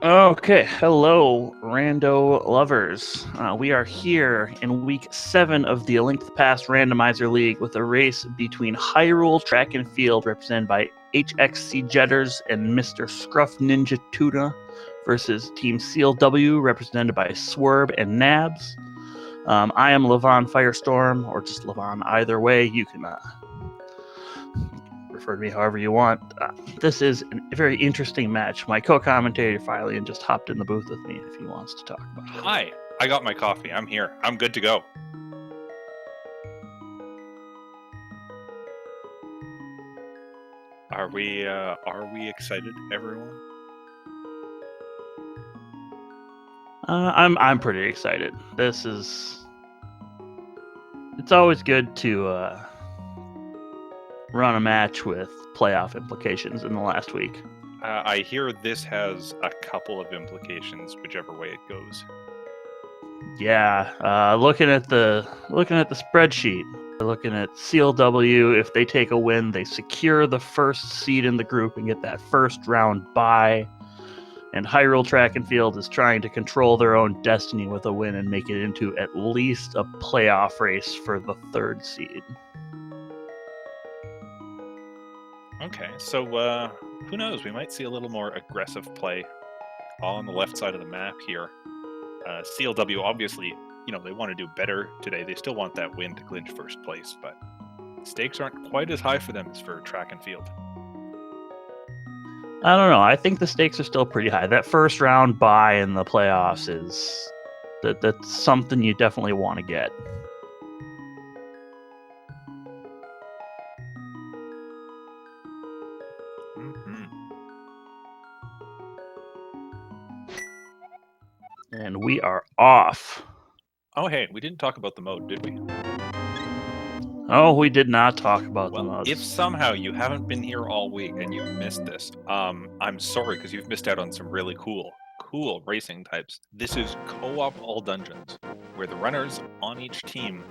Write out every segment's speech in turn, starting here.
Okay, hello, rando lovers. We are here in week 7 of the Linked Past Randomizer League with a race between Hyrule Track and Field, represented by hXcjedders and MrScruffNinjaTuna, versus Team CLW, represented by Swerb and Nabs. I am Levon Firestorm, or just Levon. Either way, you can refer to me however you want. This is a very interesting match. My co-commentator Filey just hopped in the booth with me if he wants to talk about it. Hi, I got my coffee. I'm here. I'm good to go. Are we excited, everyone? I'm pretty excited. It's always good to run a match with playoff implications in the last week. I hear this has a couple of implications, whichever way it goes. Yeah, looking at the spreadsheet, looking at CLW. If they take a win, they secure the first seed in the group and get that first round bye. And Hyrule Track and Field is trying to control their own destiny with a win and make it into at least a playoff race for the third seed. Okay, so who knows? We might see a little more aggressive play on the left side of the map here. CLW, obviously, they want to do better today. They still want that win to clinch first place, but stakes aren't quite as high for them as for Track and Field. I don't know. I think the stakes are still pretty high. That first round bye in the playoffs that's something you definitely want to get. And we are off. Oh, hey, we didn't talk about the mode, did we? Oh, we did not talk about the modes. If somehow you haven't been here all week and you've missed this, I'm sorry, because you've missed out on some really cool racing types. This is co-op all dungeons, where the runners on each team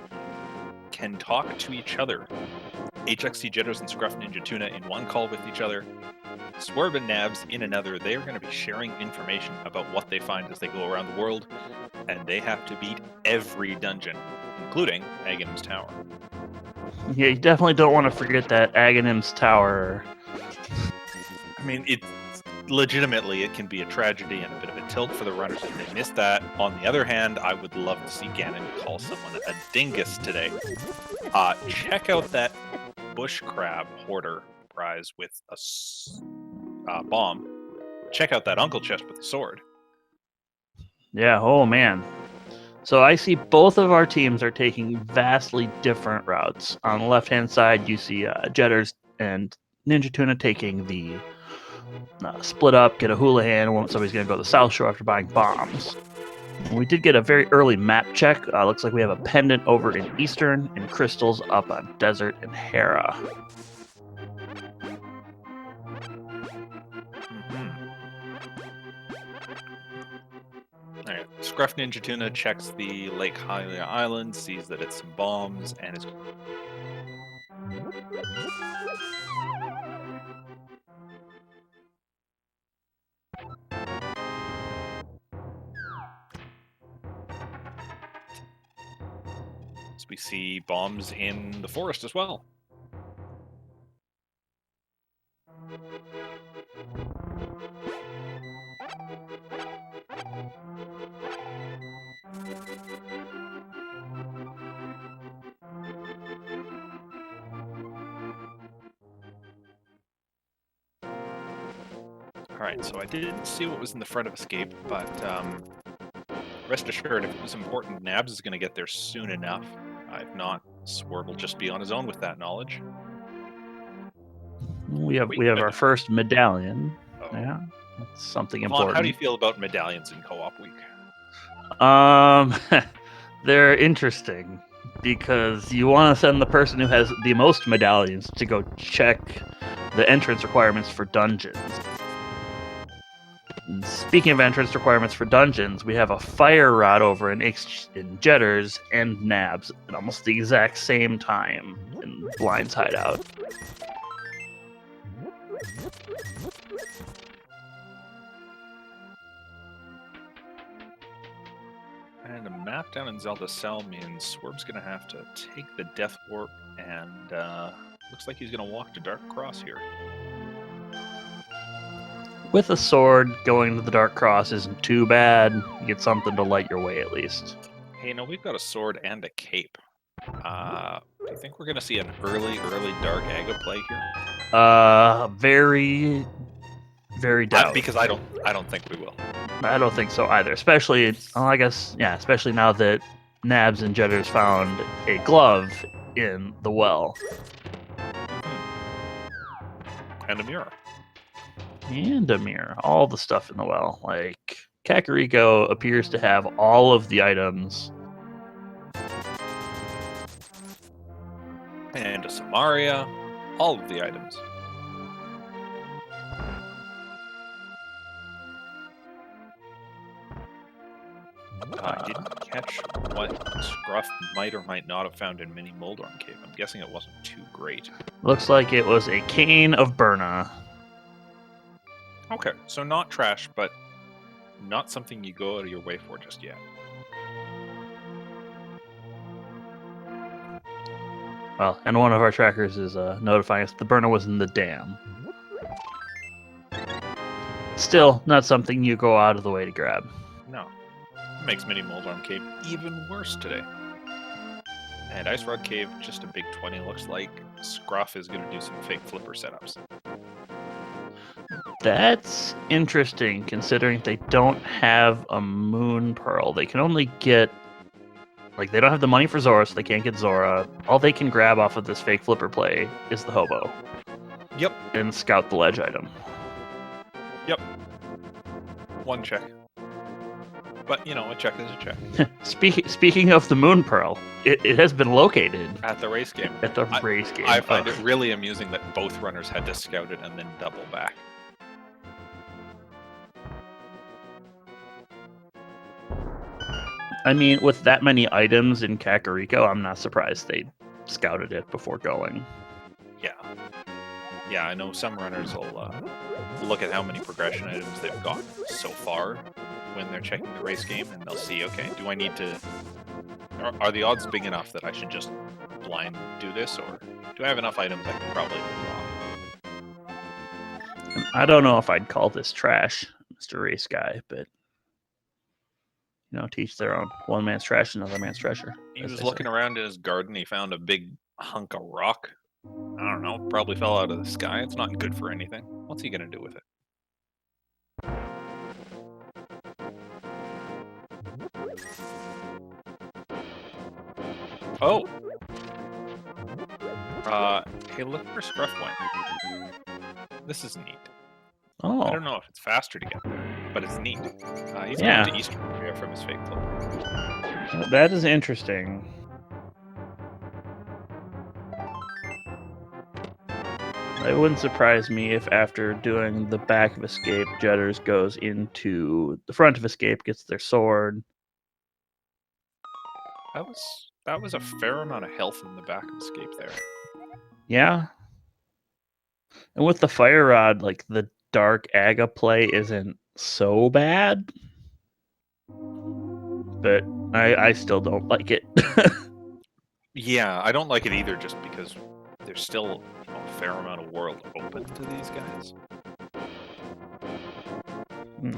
can talk to each other. hXcjedders and ScruffNinjaTuna in one call with each other, Swerb and Nabs in another. They are going to be sharing information about what they find as they go around the world, and they have to beat every dungeon, including Aghanim's Tower. Yeah, you definitely don't want to forget that Aghanim's Tower. I mean, legitimately, it can be a tragedy and a bit of a tilt for the runners if they miss that. On the other hand, I would love to see Ganon call someone a dingus today. Check out that bush crab hoarder prize with a bomb. Check out that uncle chest with a sword. Yeah, oh man. So I see both of our teams are taking vastly different routes. On the left-hand side, you see Jedders and NinjaTuna taking the split up, get a Houlihan, somebody's going to go to the South Shore after buying bombs. We did get a very early map check. Looks like we have a pendant over in Eastern and crystals up on Desert and Hera. Alright, ScruffNinjaTuna checks the Lake Hylia Island, sees that it's some bombs, and is... So we see bombs in the forest as well. Alright, so I didn't see what was in the front of Escape, but rest assured, if it was important, Nabs is going to get there soon enough. If not, Swerb will just be on his own with that knowledge. We have our first medallion. Oh. Yeah, that's something important. How do you feel about medallions in co-op week? They're interesting because you want to send the person who has the most medallions to go check the entrance requirements for dungeons. And speaking of entrance requirements for dungeons, we have a fire rod over in Jedders and Nabs at almost the exact same time in Blind's hideout. And a map down in Zelda Cell means Swerb's going to have to take the Death Warp, and looks like he's going to walk to Dark Cross here. With a sword, going to the Dark Cross isn't too bad. You get something to light your way at least. Hey, no, we've got a sword and a cape. Do you think we're going to see an early Dark Aga play here? Very, very doubt. Because I don't think we will. I don't think so either. Especially, well, I guess, yeah. Especially now that Nabs and Jedders found a glove in the well. And a mirror. And a mirror. All the stuff in the well. Like, Kakariko appears to have all of the items. And a Samaria. All of the items. I didn't catch what Scruff might or might not have found in Mini Moldorm Cave. I'm guessing it wasn't too great. Looks like it was a cane of Burna. Okay, so not trash, but not something you go out of your way for just yet. Well, and one of our trackers is notifying us the Burna was in the dam. Still, not something you go out of the way to grab. No. It makes Mini Moldorm Cave even worse today. And Ice Rod Cave, just a big 20. Looks like Scruff is going to do some fake flipper setups. That's interesting, considering they don't have a Moon Pearl. They can only get... Like, they don't have the money for Zora, so they can't get Zora. All they can grab off of this fake flipper play is the Hobo. Yep. And scout the ledge item. Yep. One check. But, you know, a check is a check. Speaking of the Moon Pearl, it has been located. At the race game. At the race game. I find it really amusing that both runners had to scout it and then double back. I mean, with that many items in Kakariko, I'm not surprised they scouted it before going. Yeah. Yeah, I know some runners will look at how many progression items they've got so far when they're checking the race game, and they'll see, okay, do I need to... Are the odds big enough that I should just blind do this, or do I have enough items I can probably pull off? I don't know if I'd call this trash, Mr. Race Guy, but... You know, teach their own. One man's trash, another man's treasure. He was looking around in his garden. He found a big hunk of rock. I don't know. Probably fell out of the sky. It's not good for anything. What's he going to do with it? Oh! Hey, look where Scruff went. This is neat. Oh. I don't know if it's faster to get there, but it's neat. He's Yeah. going to Eastern Korea from his fake flip. That is interesting. It wouldn't surprise me if after doing the back of Escape, Jedders goes into the front of Escape, gets their sword. That was a fair amount of health in the back of Escape there. Yeah. And with the Fire Rod, like, the Dark Aga play isn't so bad. But I still don't like it. Yeah, I don't like it either, just because there's still a fair amount of world open to these guys.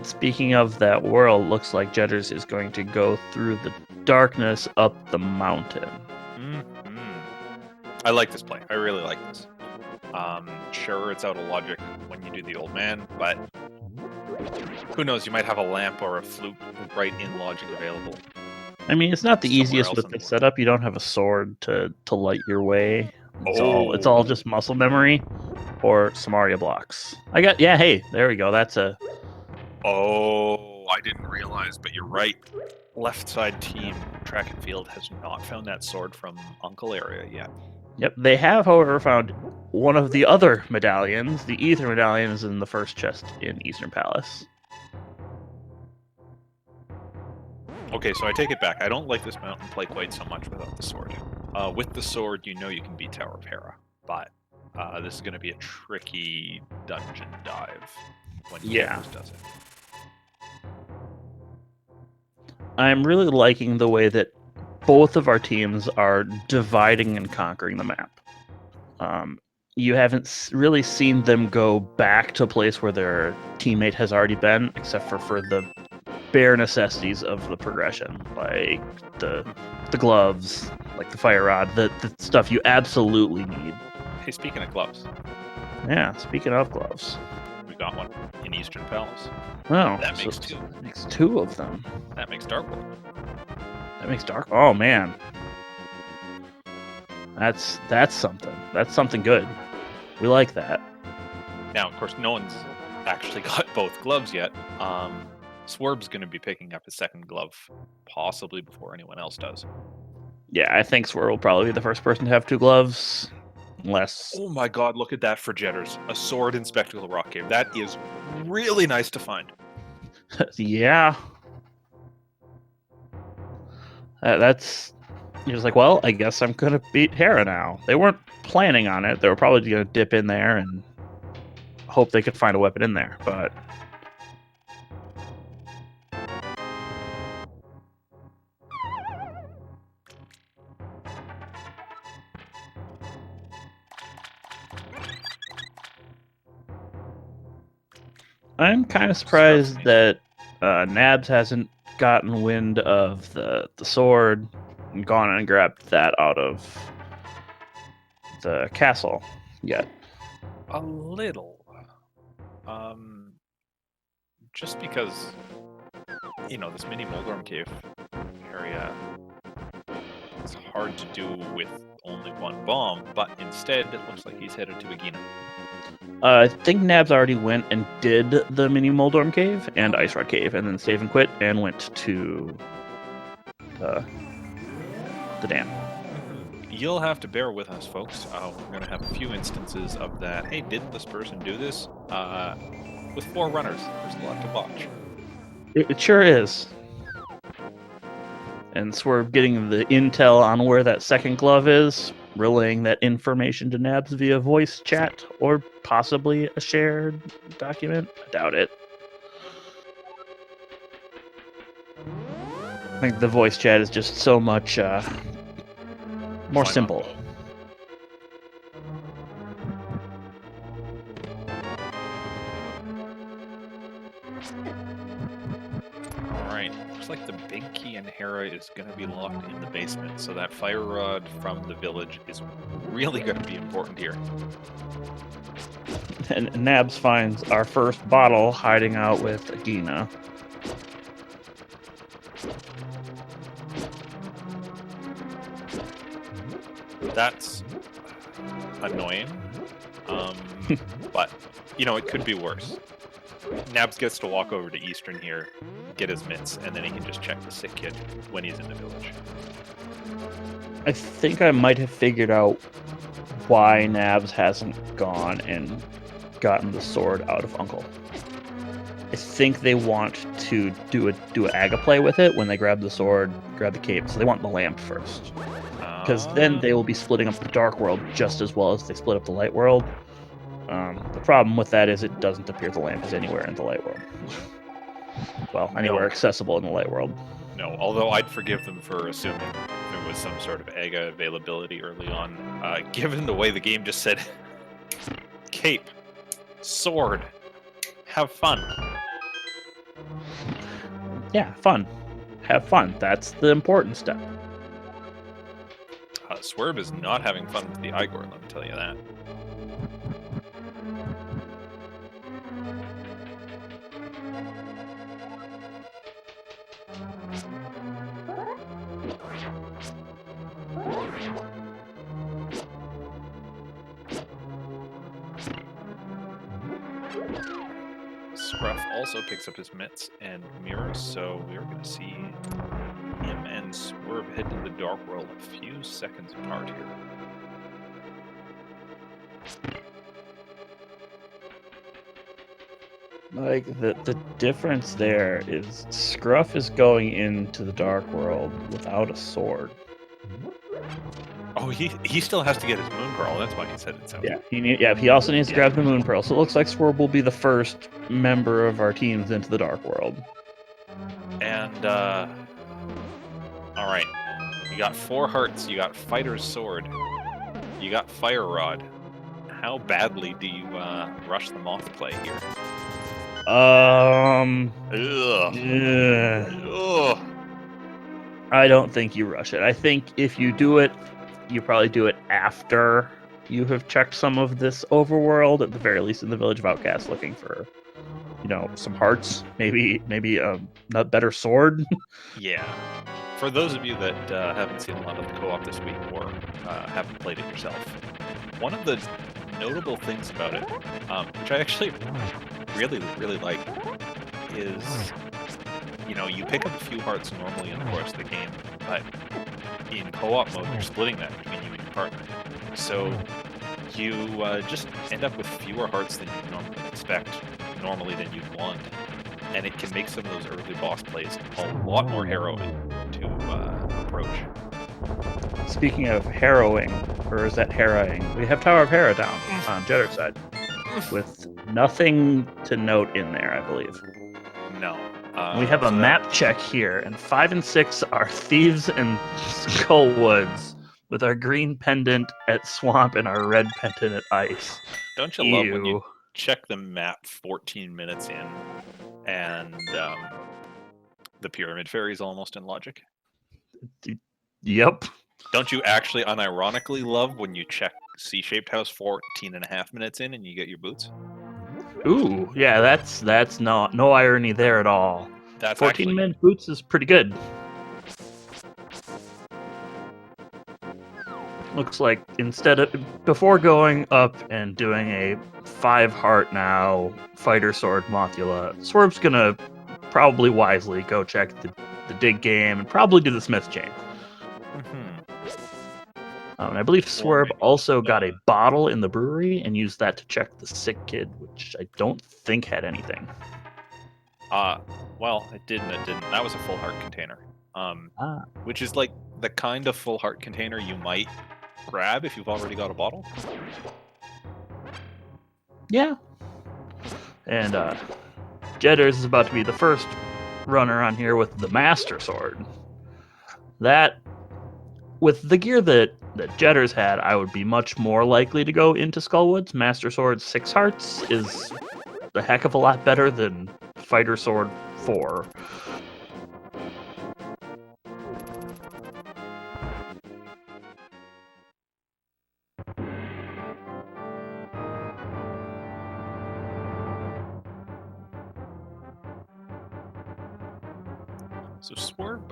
Speaking of that world, looks like Jedders is going to go through the darkness up the mountain. Mm-hmm. I like this play. I really like this. Sure, it's out of logic when you do the old man, but who knows? You might have a lamp or a flute right in logic available. I mean, it's not the easiest with the setup. You don't have a sword to light your way. It's all just muscle memory or Samaria blocks. Hey, there we go. That's a... Oh, I didn't realize, but you're right. Left side team, track and field, has not found that sword from Uncle area yet. Yep, they have, however, found one of the other medallions. The Ether medallion is in the first chest in Eastern Palace. Okay, so I take it back. I don't like this mountain play quite so much without the sword. With the sword, you know you can beat Tower of Hera, but this is going to be a tricky dungeon dive when Jedders does it. I'm really liking the way that both of our teams are dividing and conquering the map. You haven't really seen them go back to a place where their teammate has already been, except for the bare necessities of the progression, like the gloves, like the fire rod, the stuff you absolutely need. Hey, speaking of gloves, Yeah, speaking of gloves, we got one in Eastern Palace. oh, That makes two. That makes two of them. That makes Dark World. That makes dark. Oh man, that's something. That's something good. We like that. Now, of course, no one's actually got both gloves yet. Swerb's going to be picking up his second glove, possibly before anyone else does. Yeah, I think Swerb will probably be the first person to have two gloves, unless. Oh my God! Look at that for Jedders. A sword in Spectacle Rock Cave. That is really nice to find. Yeah. That's. He was like, well, I guess I'm gonna beat Hera now. They weren't planning on it. They were probably gonna dip in there and hope they could find a weapon in there, but. I'm kind of surprised that Nabs hasn't gotten wind of the sword and gone and grabbed that out of the castle yet. A little. Just because, this mini Moldorm Cave area, it's hard to do with only one bomb, but instead it looks like he's headed to Agina. I think Nabs already went and did the mini Moldorm Cave and Ice Rod Cave, and then save and quit and went to the dam. You'll have to bear with us, folks. We're going to have a few instances of that. Hey, didn't this person do this? With 4 runners, there's a lot to watch. It sure is. And so we're getting the intel on where that second glove is, relaying that information to Nabs via voice chat or possibly a shared document. I doubt it. I think the voice chat is just so much more simple. Alright, looks like the big key in Hera is going to be locked in the basement, so that fire rod from the village is really going to be important here. And Nabs finds our first bottle hiding out with Agina. That's annoying, but, it could be worse. Nabs gets to walk over to Eastern here, get his mitts, and then he can just check the sick kid when he's in the village. I think I might have figured out why Nabs hasn't gone and gotten the sword out of Uncle. I think they want to do a Aga play with it when they grab the sword, grab the cape, so they want the lamp first. Because then they will be splitting up the Dark World just as well as they split up the Light World. The problem with that is it doesn't appear the lamp is anywhere in the Light World. Well, anywhere accessible in the Light World. No, although I'd forgive them for assuming there was some sort of Aga availability early on. Given the way the game just said, cape, sword, have fun. Yeah, fun. Have fun. That's the important step. Swerb is not having fun with the Igor, let me tell you that. Scruff also picks up his mitts and mirrors, so we're going to see him and Swerb head to the Dark World a few seconds apart here. Like, the difference there is Scruff is going into the Dark World without a sword. Oh, he still has to get his Moon Pearl, that's why he said it so. Yeah, he also needs to grab the Moon Pearl, so it looks like Swerb will be the first member of our teams into the Dark World. And All right. You got 4 hearts. You got Fighter's Sword. You got Fire Rod. How badly do you rush the moth play here? Ugh. Ugh. I don't think you rush it. I think if you do it, you probably do it after you have checked some of this overworld, at the very least in the Village of Outcasts, looking for, some hearts, maybe a better sword. Yeah. For those of you that haven't seen a lot of the co-op this week or haven't played it yourself, one of the notable things about it, which I actually really, really like, is, you pick up a few hearts normally in the course of the game, but in co-op mode, you're splitting that between you and your partner. So you just end up with fewer hearts than you normally expect, normally than you'd want, and it can make some of those early boss plays a lot more harrowing to approach. Speaking of harrowing, or is that harrowing? We have Tower of Hera down on Jedder's side, with nothing to note in there, I believe. No. We have a map check here, and 5 and 6 are Thieves and Skullwoods, with our green pendant at Swamp and our red pendant at Ice. Don't you love when you check the map 14 minutes in, and the Pyramid Fairy's almost in logic? Yep. Don't you actually unironically love when you check C-shaped house 14.5 minutes in and you get your boots? Ooh, yeah, that's no irony there at all. That's 14-minute boots is pretty good. Looks like before going up and doing a 5-heart now fighter sword Mothula, Swerve's gonna probably wisely go check the dig game and probably do the smith chain. And I believe Swerb also got a bottle in the brewery and used that to check the sick kid, which I don't think had anything. Well, it didn't. That was a full heart container. Which is like the kind of full heart container you might grab if you've already got a bottle. Yeah. And Jedders is about to be the first runner on here with the Master Sword. That, with the gear that Jedders had, I would be much more likely to go into Skullwoods. Master Sword 6 hearts is a heck of a lot better than Fighter Sword 4. So Swerb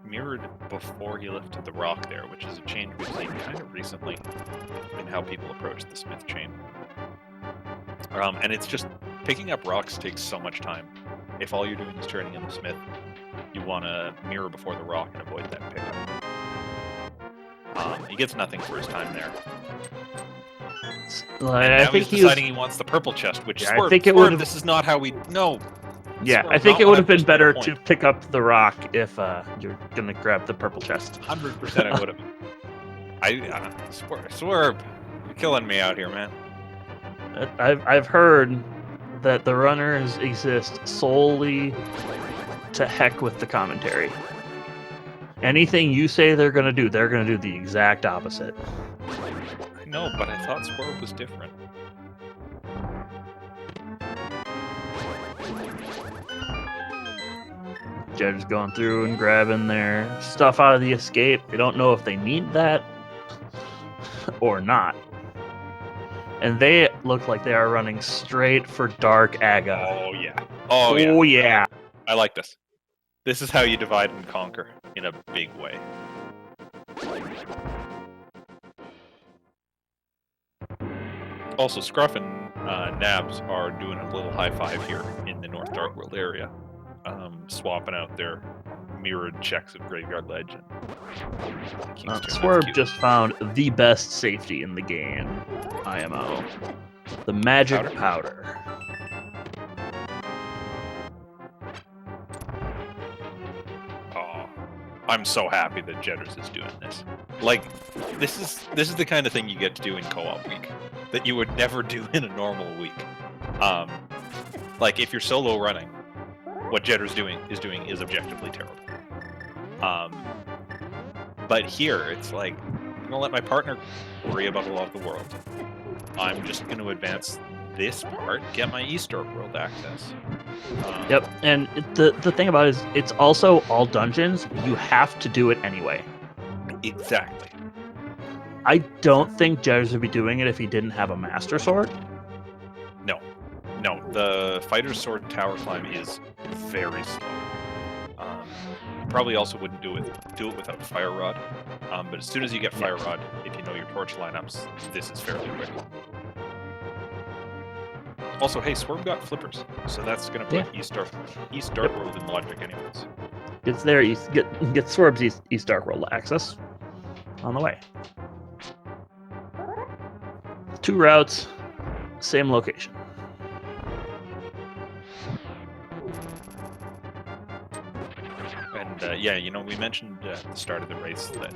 mirrored before he lifted the rock there, which is a change we've seen kind of recently in how people approach the smith chain. And it's just, picking up rocks takes so much time. If all you're doing is turning in the smith, you want to mirror before the rock and avoid that pickup. He gets nothing for his time there. And now he's deciding he wants the purple chest, which Swerb, I think this is not how we... No! Yeah, I think it would have been better to pick up the rock if you're going to grab the purple chest. 100% I would have. Swerb, you're killing me out here, man. I've heard that the runners exist solely to heck with the commentary. Anything you say they're going to do the exact opposite. I know, but I thought Swerb was different. Jed's going through and grabbing their stuff out of the escape. They don't know if they need that or not. And they look like they are running straight for Dark Aga. Oh, yeah. Oh, yeah. I like this. This is how you divide and conquer in a big way. Also, Scruff and Nabs are doing a little high five here in the North Dark World area. Swapping out their mirrored checks of Graveyard Ledge. Swerb just found the best safety in the game, IMO. The magic powder. Oh, I'm so happy that Jedders is doing this. Like, this is the kind of thing you get to do in co-op week that you would never do in a normal week. Like, if you're solo running, what Jedders is doing is objectively terrible. But here, it's like, I'm going to let my partner worry about a lot of the world. I'm just going to advance this part, get my East Dark World access. Yep, and the thing about it is, it's also all dungeons. You have to do it anyway. Exactly. I don't think Jedders would be doing it if he didn't have a Master Sword. No, the Fighter's Sword tower climb is very slow. You probably also wouldn't do it without Fire Rod. But as soon as you get Fire Rod, if you know your torch lineups, this is fairly quick. Also, hey, Swerb got flippers, so that's going to put East Dark World in logic anyways. Gets there, get Swerv's East Dark World access on the way. 2 routes, same location. And yeah, you know, we mentioned at the start of the race that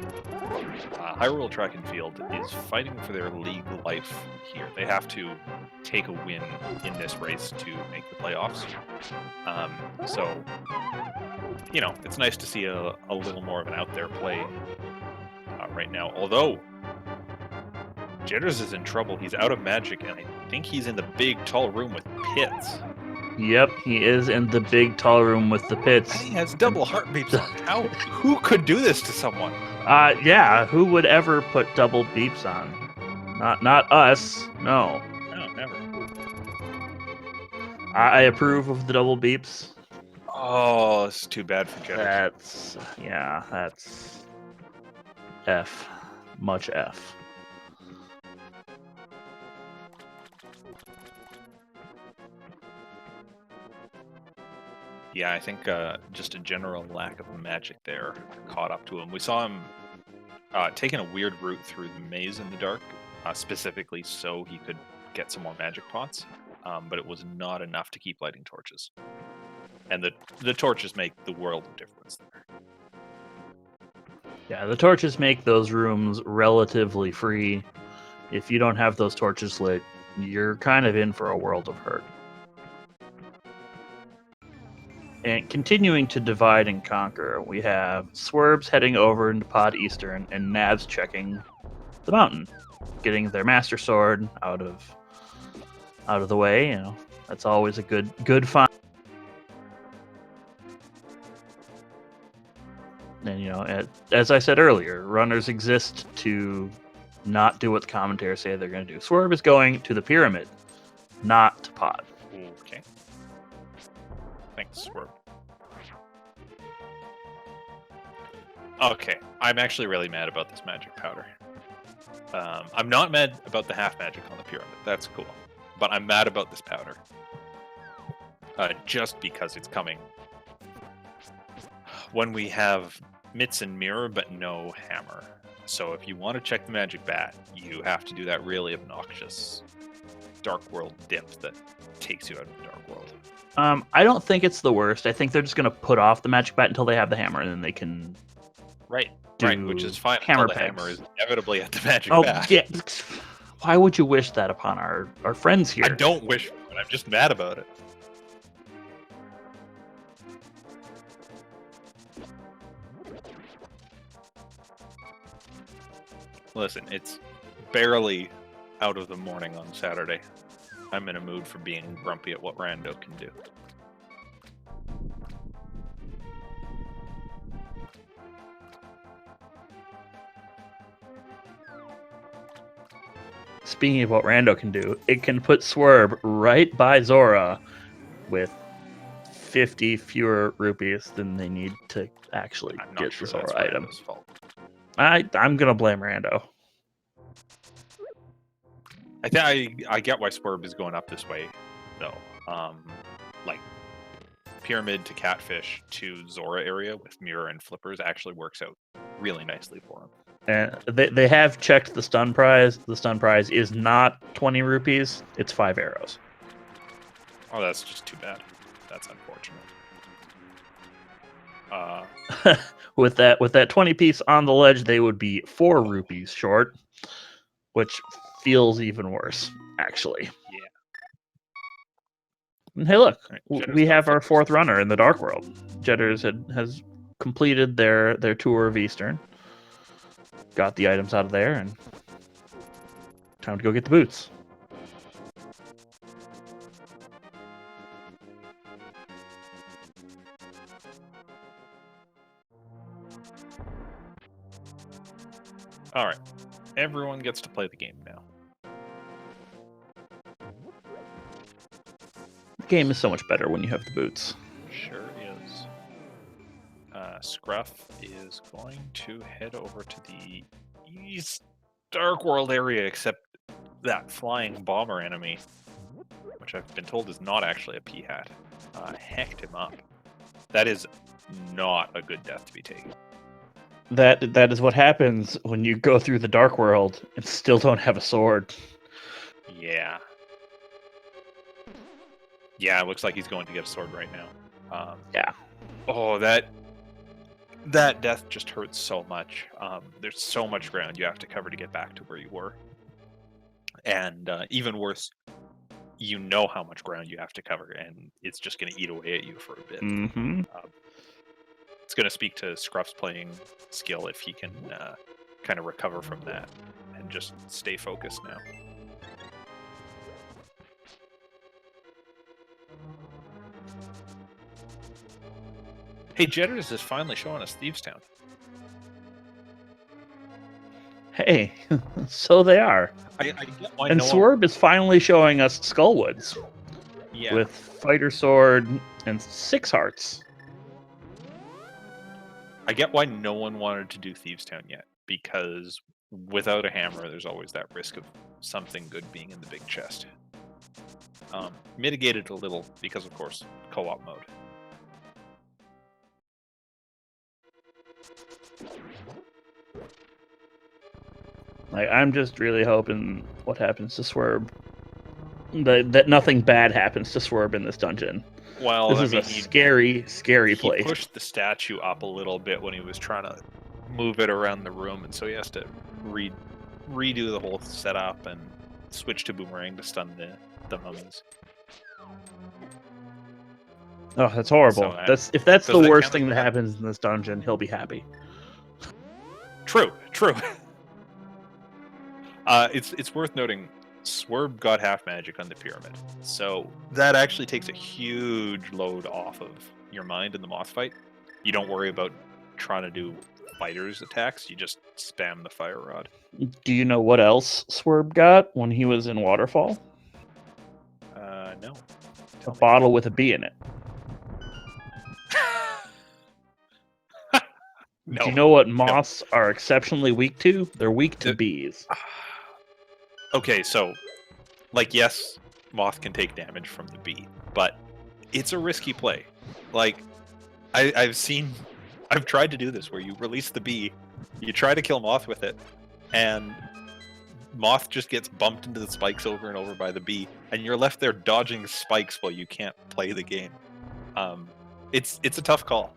Hyrule Track and Field is fighting for their league life here. They have to take a win in this race to make the playoffs. So, you know, it's nice to see a little more of an out there play right now. Although, Jitters is in trouble. He's out of magic, and I think he's in the big, tall room with pits. Yep, he is in the big, tall room with the pits. And he has double heartbeats on. Who could do this to someone? Yeah, who would ever put double beeps on? Not us. No. No, never. I approve of the double beeps. Oh, this is too bad for Jitters. That's F. Much F. Yeah, I think just a general lack of magic there caught up to him. We saw him taking a weird route through the maze in the dark, specifically so he could get some more magic pots, but it was not enough to keep lighting torches. And the torches make the world of difference there. Yeah, the torches make those rooms relatively free. If you don't have those torches lit, you're kind of in for a world of hurt. And continuing to divide and conquer, we have Swerbs heading over into Pod Eastern and Nabs checking the mountain, getting their Master Sword out of the way. You know, that's always a good find. And you know, as I said earlier, runners exist to not do what the commentators say they're going to do. Swerb is going to the pyramid, not to Pod. Okay. Thanks, Swerb. Okay, I'm actually really mad about this magic powder. I'm not mad about the half magic on the pyramid. That's cool. But I'm mad about this powder. Just because it's coming when we have Mitts and Mirror, but no hammer. So if you want to check the magic bat, you have to do that really obnoxious Dark World dip that takes you out of the Dark World. I don't think it's the worst. I think they're just going to put off the magic bat until they have the hammer, and then they can right, which is fine. Hammer the pegs. Hammer is inevitably at the magic bat. Yeah. Why would you wish that upon our friends here? I don't wish for it. I'm just mad about it. Listen, it's barely out of the morning on Saturday. I'm in a mood for being grumpy at what Rando can do. Speaking of what Rando can do, it can put Swerb right by Zora with 50 fewer rupees than they need to actually get the Zora item. I'm gonna blame Rando. I get why Swerb is going up this way, though. Like Pyramid to Catfish to Zora area with Mirror and Flippers actually works out really nicely for him. And they have checked the stun prize. The stun prize is not 20 rupees. It's 5 arrows. Oh, that's just too bad. That's unfortunate. With that 20 piece on the ledge, they would be 4 rupees short, which feels even worse, actually. Yeah. And hey, look, right, we have our 4th runner in the Dark World. Jedders has completed their tour of Eastern. got the items out of there, and time to go get the boots. All right, everyone gets to play the game now. The game is so much better when you have the boots. Sure is. Scruff is going to head over to the East Dark World area, except that flying bomber enemy, which I've been told is not actually a P-hat, hecked him up. That is not a good death to be taken. That is what happens when you go through the Dark World and still don't have a sword. Yeah. Yeah, it looks like he's going to get a sword right now. Yeah. Oh, that death just hurts so much. There's so much ground you have to cover to get back to where you were. And even worse, you know how much ground you have to cover, and it's just going to eat away at you for a bit. Mm-hmm. It's going to speak to Scruff's playing skill if he can kind of recover from that and just stay focused now. Hey, Jedders is finally showing us Thieves Town. Hey, so they are. I get why And no one- Swerb is finally showing us Skullwoods Yeah. with Fighter Sword and 6 hearts. I get why no one wanted to do Thieves Town yet, because without a hammer, there's always that risk of something good being in the big chest. Mitigated a little because, of course, co-op mode. Like, I'm just really hoping what happens to Swerb, that nothing bad happens to Swerb in this dungeon. Well, This I is mean, a scary he place. pushed the statue up a little bit when he was trying to move it around the room, and so he has to redo the whole setup and switch to boomerang to stun the mummies. Oh, that's horrible. So, If that's the does that worst count thing as that bad? happens in this dungeon, he'll be happy. True. It's worth noting, Swerb got half magic on the pyramid, so that actually takes a huge load off of your mind in the moth fight. You don't worry about trying to do fighters attacks, you just spam the fire rod. Do you know what else Swerb got when he was in Waterfall? No. A bottle with a bee in it. No. Do you know what moths are exceptionally weak to? They're weak to bees. Okay, so, like, yes, moth can take damage from the bee, but it's a risky play. Like, I've tried to do this where you release the bee, you try to kill moth with it, and moth just gets bumped into the spikes over and over by the bee, and you're left there dodging spikes while you can't play the game. It's a tough call.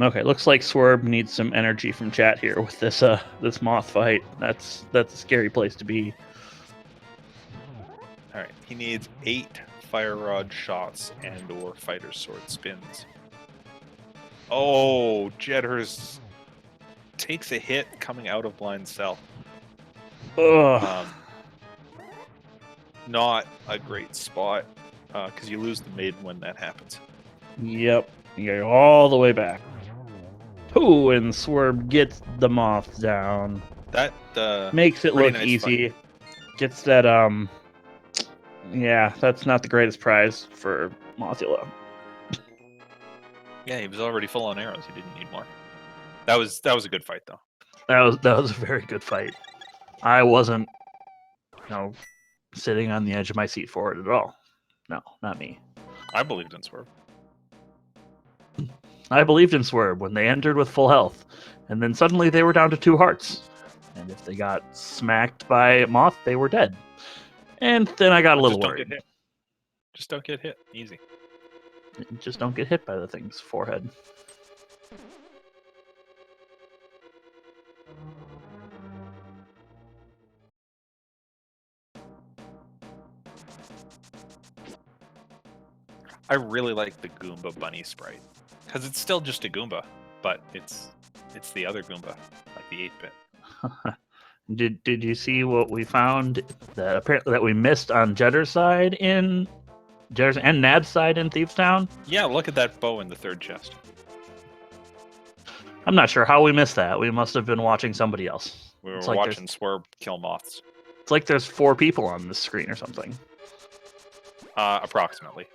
Okay, looks like Swerb needs some energy from chat here with this this moth fight. That's a scary place to be. All right, he needs 8 fire rod shots and/or fighter sword spins. Oh, Jedders takes a hit coming out of blind cell. Ugh. Not a great spot because you lose the maiden when that happens. Yep, you go all the way back. Ooh, and Swerb gets the moth down. That Makes it pretty look nice easy. fight. Gets that yeah, that's not the greatest prize for Mothula. Yeah, he was already full on arrows. He didn't need more. That was a good fight though. That was a very good fight. I wasn't, sitting on the edge of my seat for it at all. No, not me. I believed in Swerve. I believed in Swerb when they entered with full health, and then suddenly they were down to 2 hearts. And if they got smacked by Moth, they were dead. And then I got a little worried. Just don't get hit. Easy. Just don't get hit by the thing's forehead. I really like the Goomba bunny sprite. Because it's still just a Goomba, but it's the other Goomba, like the 8-bit. Did you see what we found that apparently that we missed on Jedders' side in Jedders and Nabs' side in Thieves Town? Yeah, look at that bow in the third chest. I'm not sure how we missed that. We must have been watching somebody else. We were It's like watching Swerb kill moths. It's like there's 4 people on this screen or something. Approximately.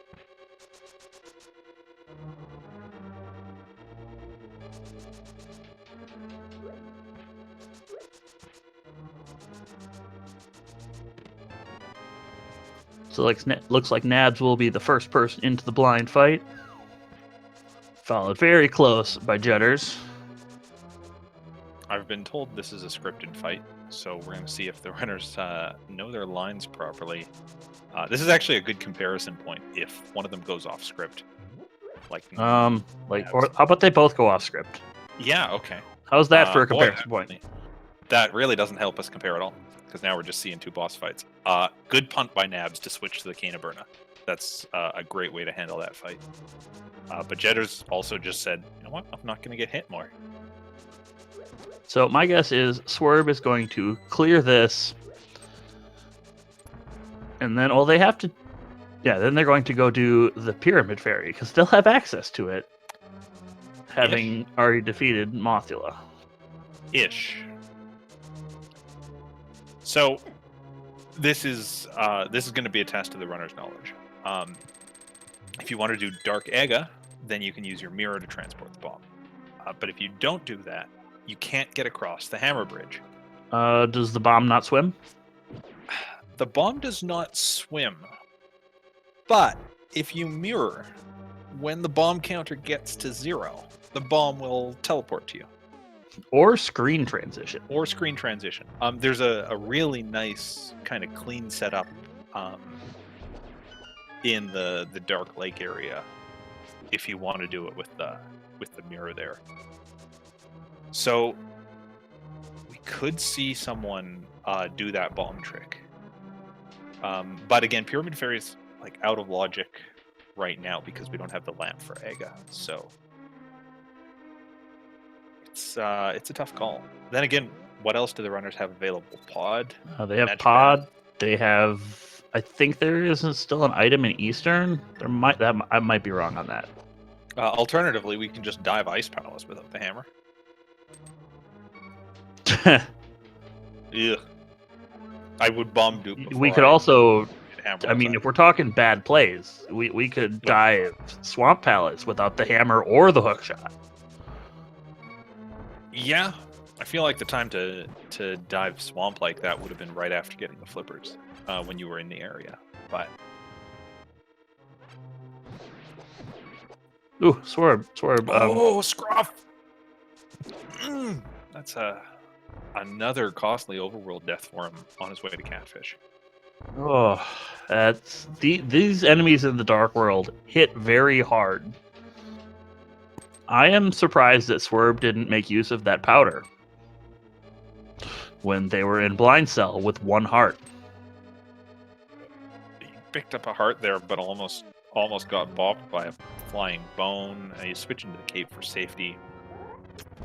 So looks like Nabs will be the first person into the blind fight. Followed very close by Jedders. I've been told this is a scripted fight, so we're going to see if the runners know their lines properly. This is actually a good comparison point if one of them goes off script. Or how about they both go off script? Yeah, okay. How's that for a comparison point? That really doesn't help us compare at all, because now we're just seeing 2 boss fights. Good punt by Nabs to switch to the Canaburna. That's a great way to handle that fight. But Jedders also just said, you know what, I'm not going to get hit more. So my guess is Swerb is going to clear this, and then they have to, then they're going to go do the Pyramid Fairy because they'll have access to it, having already defeated Mothula. Ish. So this is going to be a test of the runner's knowledge. If you want to do Dark Aga, then you can use your mirror to transport the bomb. But if you don't do that, you can't get across the hammer bridge. Does the bomb not swim? The bomb does not swim. But if you mirror, when the bomb counter gets to 0, the bomb will teleport to you. Or screen transition. There's a really nice kind of clean setup in the Dark Lake area if you want to do it with the mirror there. So we could see someone do that bomb trick. But again, Pyramid Fairy is like out of logic right now because we don't have the lamp for Aga. So it's a tough call. Then again, what else do the runners have available? Pod? They have Pod. They have. I think there isn't still an item in Eastern. I might be wrong on that. Alternatively, we can just dive Ice Palace without the hammer. Yeah. I would bomb dupe. We could also. I mean, if we're talking bad plays, we could dive Swamp Palace without the hammer or the hook shot. Yeah, I feel like the time to dive Swamp like that would have been right after getting the flippers when you were in the area. But ooh, Swerb. Oh, Scruff! That's another costly overworld death for him on his way to Catfish. Oh, that's these enemies in the Dark World hit very hard. I am surprised that Swerb didn't make use of that powder when they were in Blind Cell with 1 heart. He picked up a heart there, but almost got bopped by a flying bone. He's switching to the cape for safety.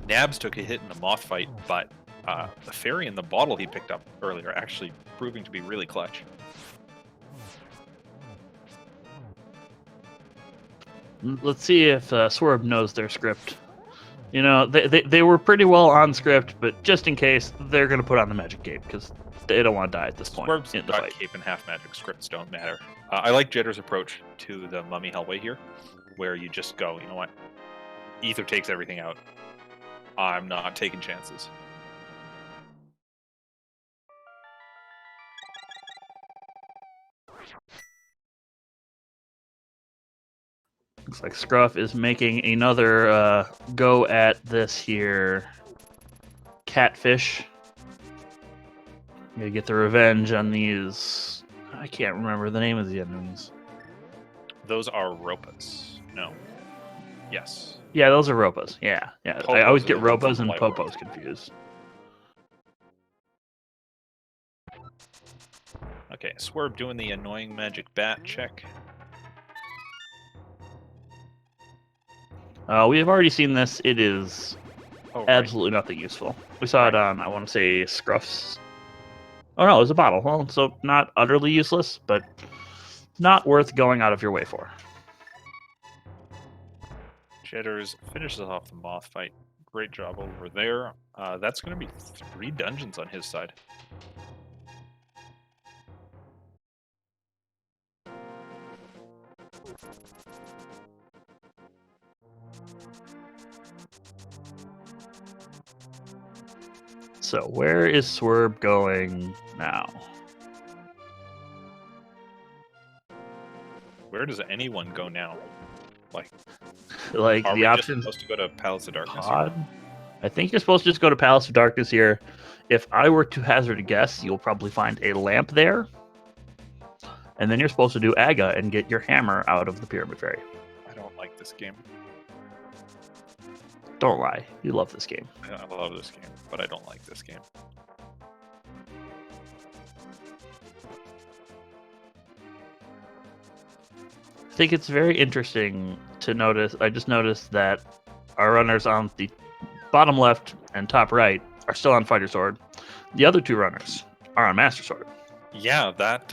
Nabs took a hit in the moth fight, but the fairy in the bottle he picked up earlier actually proving to be really clutch. Let's see if Swerb knows their script. You know, they were pretty well on script, but just in case, they're going to put on the magic cape because they don't want to die at this point Swerv's in the fight. cape and half magic scripts don't matter. I like Jedders' approach to the Mummy Hellway here, where you just go, you know what? Ether takes everything out. I'm not taking chances. Looks like Scruff is making another go at this here Catfish. Gonna get the revenge on these. I can't remember the name of the enemies. Those are Ropas. No. Yes. Yeah, those are Ropas. Yeah. Popos I always are get the ones Ropas from and Light World. Popos confused. Okay, Swerb doing the annoying magic bat check. We have already seen this. It is Oh, absolutely nothing useful. We saw it on, I want to say, Scruff's. Oh no, it was a bottle. Well, so not utterly useless, but not worth going out of your way for. Hexcjedders finishes off the moth fight. Great job over there. That's going to be 3 dungeons on his side. So where is Swerb going now? Where does anyone go now? Like Are the we just options. supposed to go to Palace of Darkness? Pod? I think you're supposed to just go to Palace of Darkness here. If I were to hazard a guess, you'll probably find a lamp there. And then you're supposed to do Aga and get your hammer out of the Pyramid Fairy. I don't like this game. Don't lie. You love this game. I love this game, but I don't like this game. I think it's very interesting to notice. I just noticed that our runners on the bottom left and top right are still on Fighter Sword. The other 2 runners are on Master Sword. Yeah, that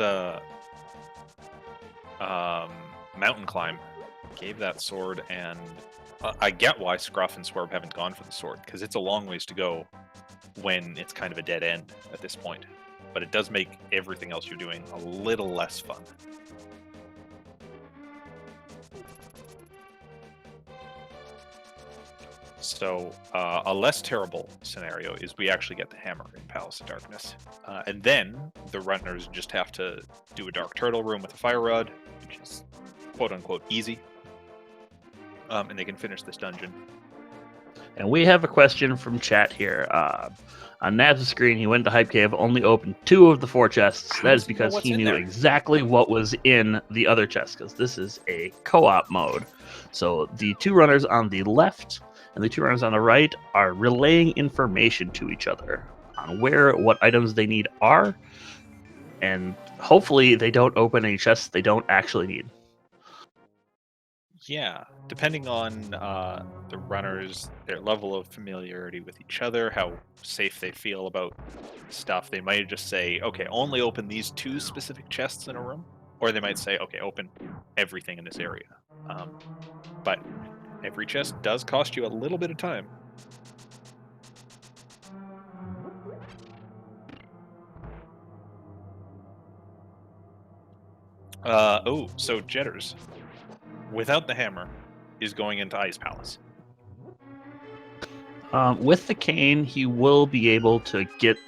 mountain climb gave that sword, and I get why Scruff and Swerb haven't gone for the sword, because it's a long ways to go when it's kind of a dead end at this point. But it does make everything else you're doing a little less fun. So a less terrible scenario is we actually get the hammer in Palace of Darkness. And then the runners just have to do a Dark Turtle room with a fire rod, which is quote-unquote easy. And they can finish this dungeon. And we have a question from chat here. On Nabs' screen, he went to Hype Cave, only opened 2 of the 4 chests. That is because he knew exactly what was in the other chests, because this is a co-op mode. So the 2 runners on the left and the 2 runners on the right are relaying information to each other on what items they need are, and hopefully they don't open any chests they don't actually need. Yeah, depending on the runners, their level of familiarity with each other, how safe they feel about stuff, they might just say, okay, only open these 2 specific chests in a room. Or they might say, okay, open everything in this area. But every chest does cost you a little bit of time. So Hexcjedders, without the hammer, is going into Ice Palace. With the cane, he will be able to get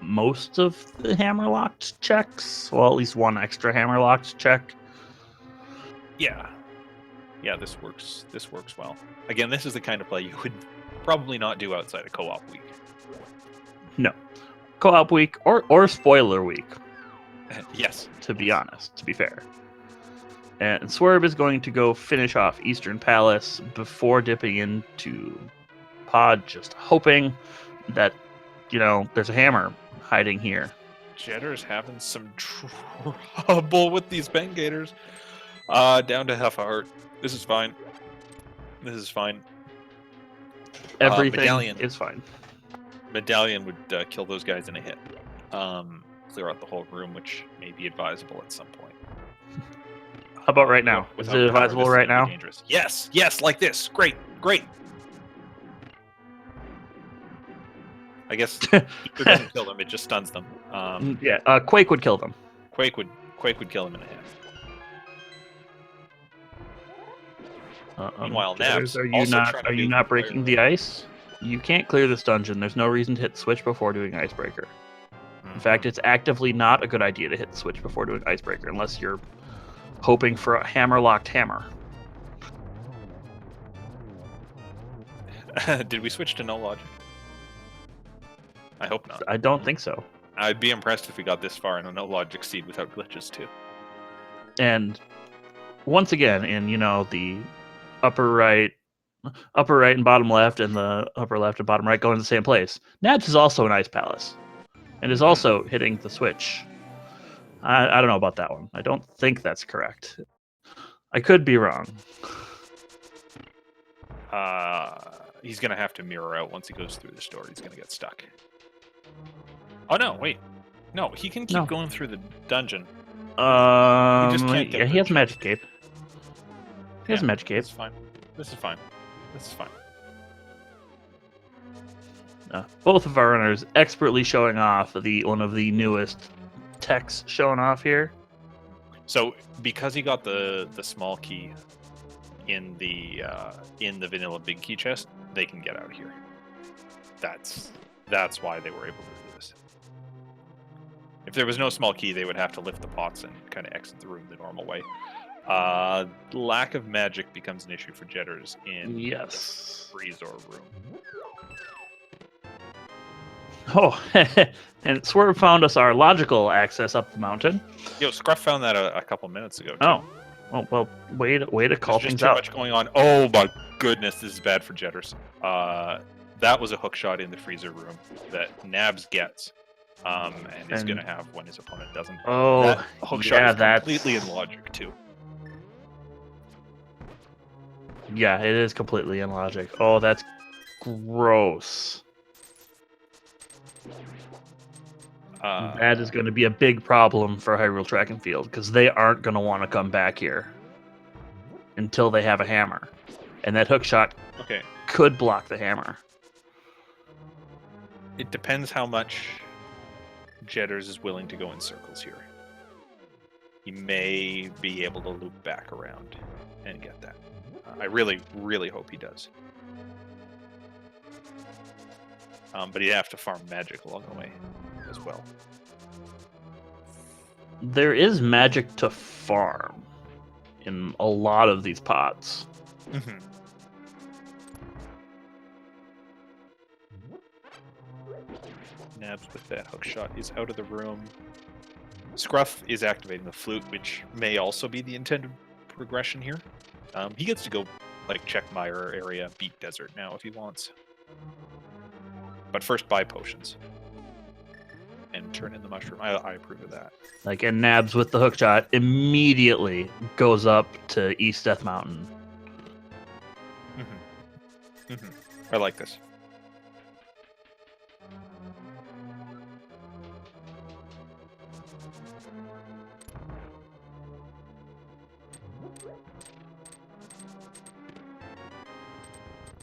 most of the hammer-locked checks. Well, at least 1 extra hammer-locked check. Yeah. Yeah, this works. This works well. Again, this is the kind of play you would probably not do outside of co-op week. No. Co-op week or spoiler week. Yes. To be honest, to be fair. And Swerb is going to go finish off Eastern Palace before dipping into Pod, just hoping that, there's a hammer hiding here. Hexcjedders having some trouble with these Bengators. Down to half a heart. This is fine. This is fine. Everything Medallion is fine. Medallion would kill those guys in a hit. Clear out the whole room, which may be advisable at some point. How about right now? Is it advisable right now? Dangerous. Yes, like this. Great. I guess it doesn't kill them; it just stuns them. Quake would kill them. Quake would kill them in a hit. Meanwhile, Nabs, are you not breaking the ice? You can't clear this dungeon. There's no reason to hit switch before doing Icebreaker. In fact, it's actively not a good idea to hit the switch before doing Icebreaker unless you're hoping for a hammer-locked hammer. Did we switch to no logic? I hope not. I don't think so. I'd be impressed if we got this far in a no logic seed without glitches too. And once again, in the upper right and bottom left, and the upper left and bottom right go in the same place, Nabs is also an Ice Palace, and is also hitting the switch. I don't know about that one. I don't think that's correct. I could be wrong. He's going to have to mirror out once he goes through this door. He's going to get stuck. Oh, no, wait. No, he can keep going through the dungeon. He just can't get he has a magic cape. He has a magic cape. This is fine. This is fine. This is fine. Both of our runners expertly showing off one of the newest techs showing off here. So because he got the small key in the vanilla big key chest, they can get out here. That's why they were able to do this. If there was no small key, they would have to lift the pots and kind of exit the room the normal way. Lack of magic becomes an issue for Jedders in the freezer room. Oh, and Swerb found us our logical access up the mountain. Yo, Scruff found that a couple minutes ago. Too. Oh, well, way to call things out. There's just too much going on. Oh my goodness, this is bad for Jedders. That was a hook shot in the freezer room that Nabs gets, and is going to have when his opponent doesn't. Oh, that hook shot is completely in logic too. Yeah, it is completely in logic. Oh, that's gross. That is going to be a big problem for Hyrule Track and Field because they aren't going to want to come back here until they have a hammer, and that hook shot could block the hammer. It depends how much Jedders is willing to go in circles here. He may be able to loop back around and get that. I really, really hope he does. But he'd have to farm magic along the way as well. There is magic to farm in a lot of these pots. Mm-hmm. Nabs with that hook shot is out of the room. Scruff is activating the flute, which may also be the intended progression here. He gets to go check Mire area, beat Desert now if he wants. But first buy potions. And turn in the mushroom. I approve of that. And Nabs with the hook shot immediately goes up to East Death Mountain. Mm-hmm. Mm-hmm. I like this.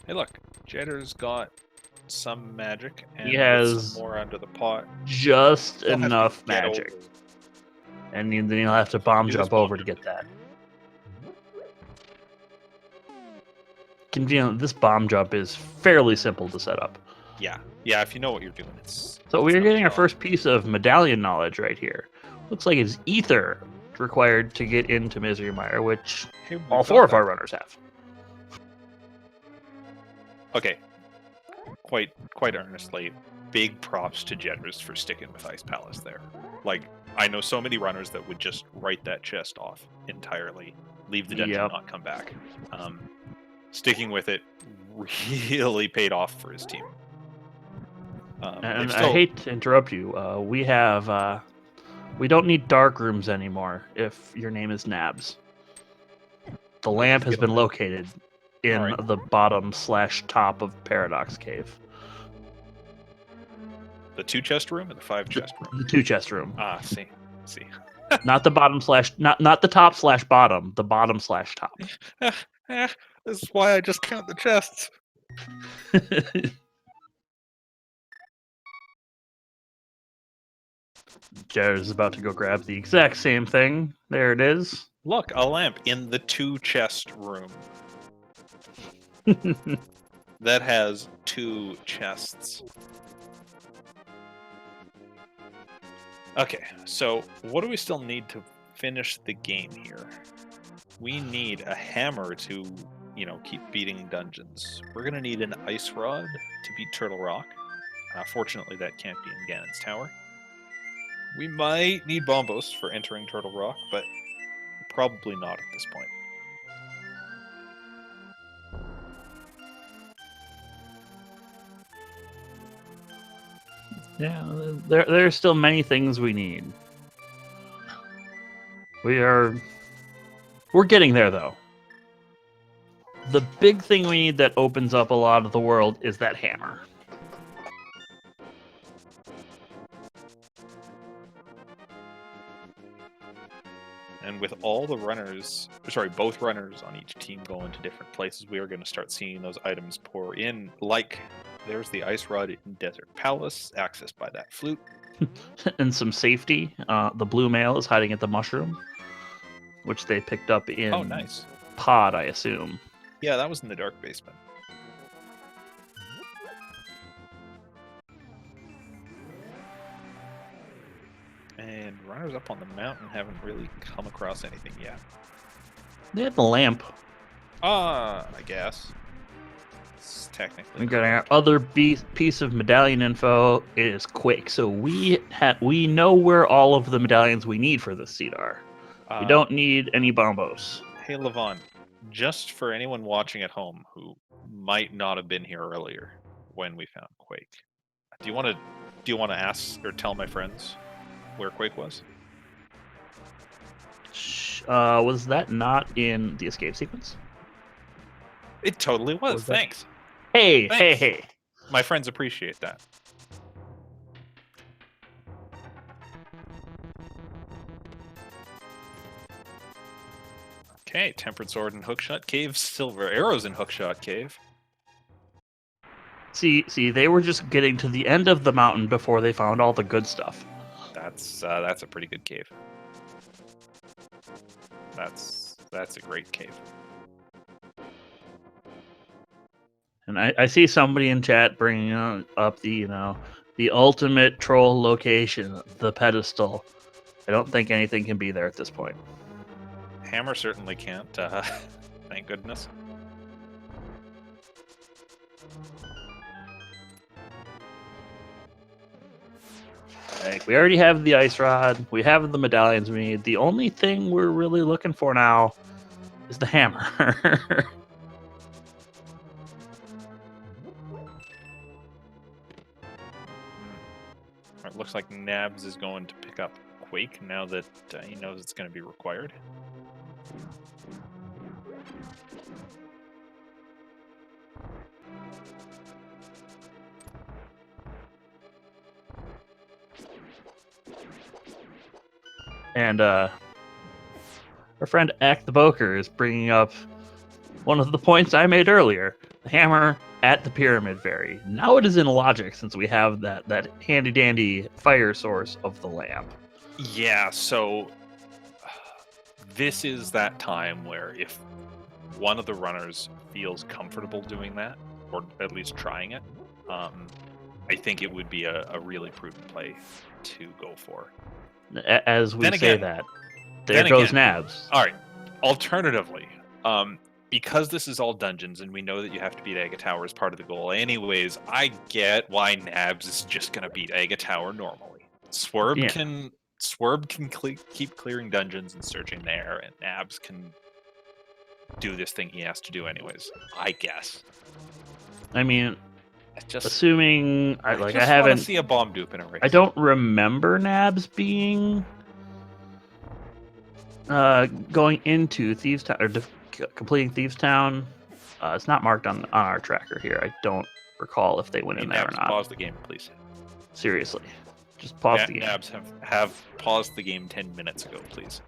Hey, look. Jedders got some magic, and he has some more under the pot. Just enough magic. And then he'll have to bomb jump over to get that. This bomb jump is fairly simple to set up. Yeah, if you know what you're doing, it's... So we're getting our first piece of medallion knowledge right here. Looks like it's ether required to get into Misery Mire, which all four of our runners have. Okay. Quite earnestly, big props to Jedders for sticking with Ice Palace there. I know so many runners that would just write that chest off entirely, leave the dungeon, not come back. Sticking with it really paid off for his team. And I hate to interrupt you. We don't need dark rooms anymore if your name is Nabs. The lamp has been located in the bottom/top of Paradox Cave. The 2-chest room or the 5-chest room? The 2-chest room. See. Not the bottom / not the top/bottom, the bottom/top. This is why I just count the chests. Jared is about to go grab the exact same thing. There it is. Look, a lamp in the 2-chest room. That has 2 chests. Okay, so what do we still need to finish the game here? We need a hammer to, keep beating dungeons. We're going to need an ice rod to beat Turtle Rock. Fortunately, that can't be in Ganon's Tower. We might need Bombos for entering Turtle Rock, but probably not at this point. Yeah, there are still many things we need. We're getting there, though. The big thing we need that opens up a lot of the world is that hammer. And with all the runners, sorry, both runners on each team going to different places, we are going to start seeing those items pour in. Like, there's the ice rod in Desert Palace, accessed by that flute. And some safety. The blue male is hiding at the mushroom, which they picked up in Oh, nice. pod, I assume. Yeah, that was in the dark basement. And runners up on the mountain haven't really come across anything yet. They had the lamp. I guess. It's technically. We got our other piece of medallion info is Quake. So we know where all of the medallions we need for this seed are. We don't need any bombos. Hey, Levon, just for anyone watching at home who might not have been here earlier when we found Quake, do you want to ask or tell my friends where Quake was? Was that not in the escape sequence? It totally was. Thanks. Hey, Thanks. hey. My friends appreciate that. Okay, Tempered Sword in Hookshot Cave, Silver Arrows in Hookshot Cave. See, they were just getting to the end of the mountain before they found all the good stuff. That's a pretty good cave. That's a great cave. And I see somebody in chat bringing up the ultimate troll location, the pedestal. I don't think anything can be there at this point. Hammer certainly can't. Thank goodness. Like, we already have the ice rod. We have the medallions we need. The only thing we're really looking for now is the hammer. It looks like Nabs is going to pick up Quake now that he knows it's going to be required. And our friend Ack the Boker is bringing up one of the points I made earlier. The hammer at the Pyramid Fairy. Now it is in logic since we have that handy-dandy fire source of the lamp. Yeah, so this is that time where if one of the runners feels comfortable doing that, or at least trying it, I think it would be a really prudent play to go for. As we say that, there goes Nabs. All right. Alternatively, because this is all dungeons and we know that you have to beat Aga Tower as part of the goal anyways, I get why Nabs is just going to beat Aga Tower normally. Swerb can keep clearing dungeons and searching there, and Nabs can do this thing he has to do anyways, I guess. I mean, just assuming I haven't see a bomb dupe in a race. I don't remember Nabs being going into Thieves Town or completing Thieves Town. It's not marked on our tracker here. I don't recall if they went in there or not. Pause the game, please. Seriously, just pause the game. Nabs have paused the game 10 minutes ago, please.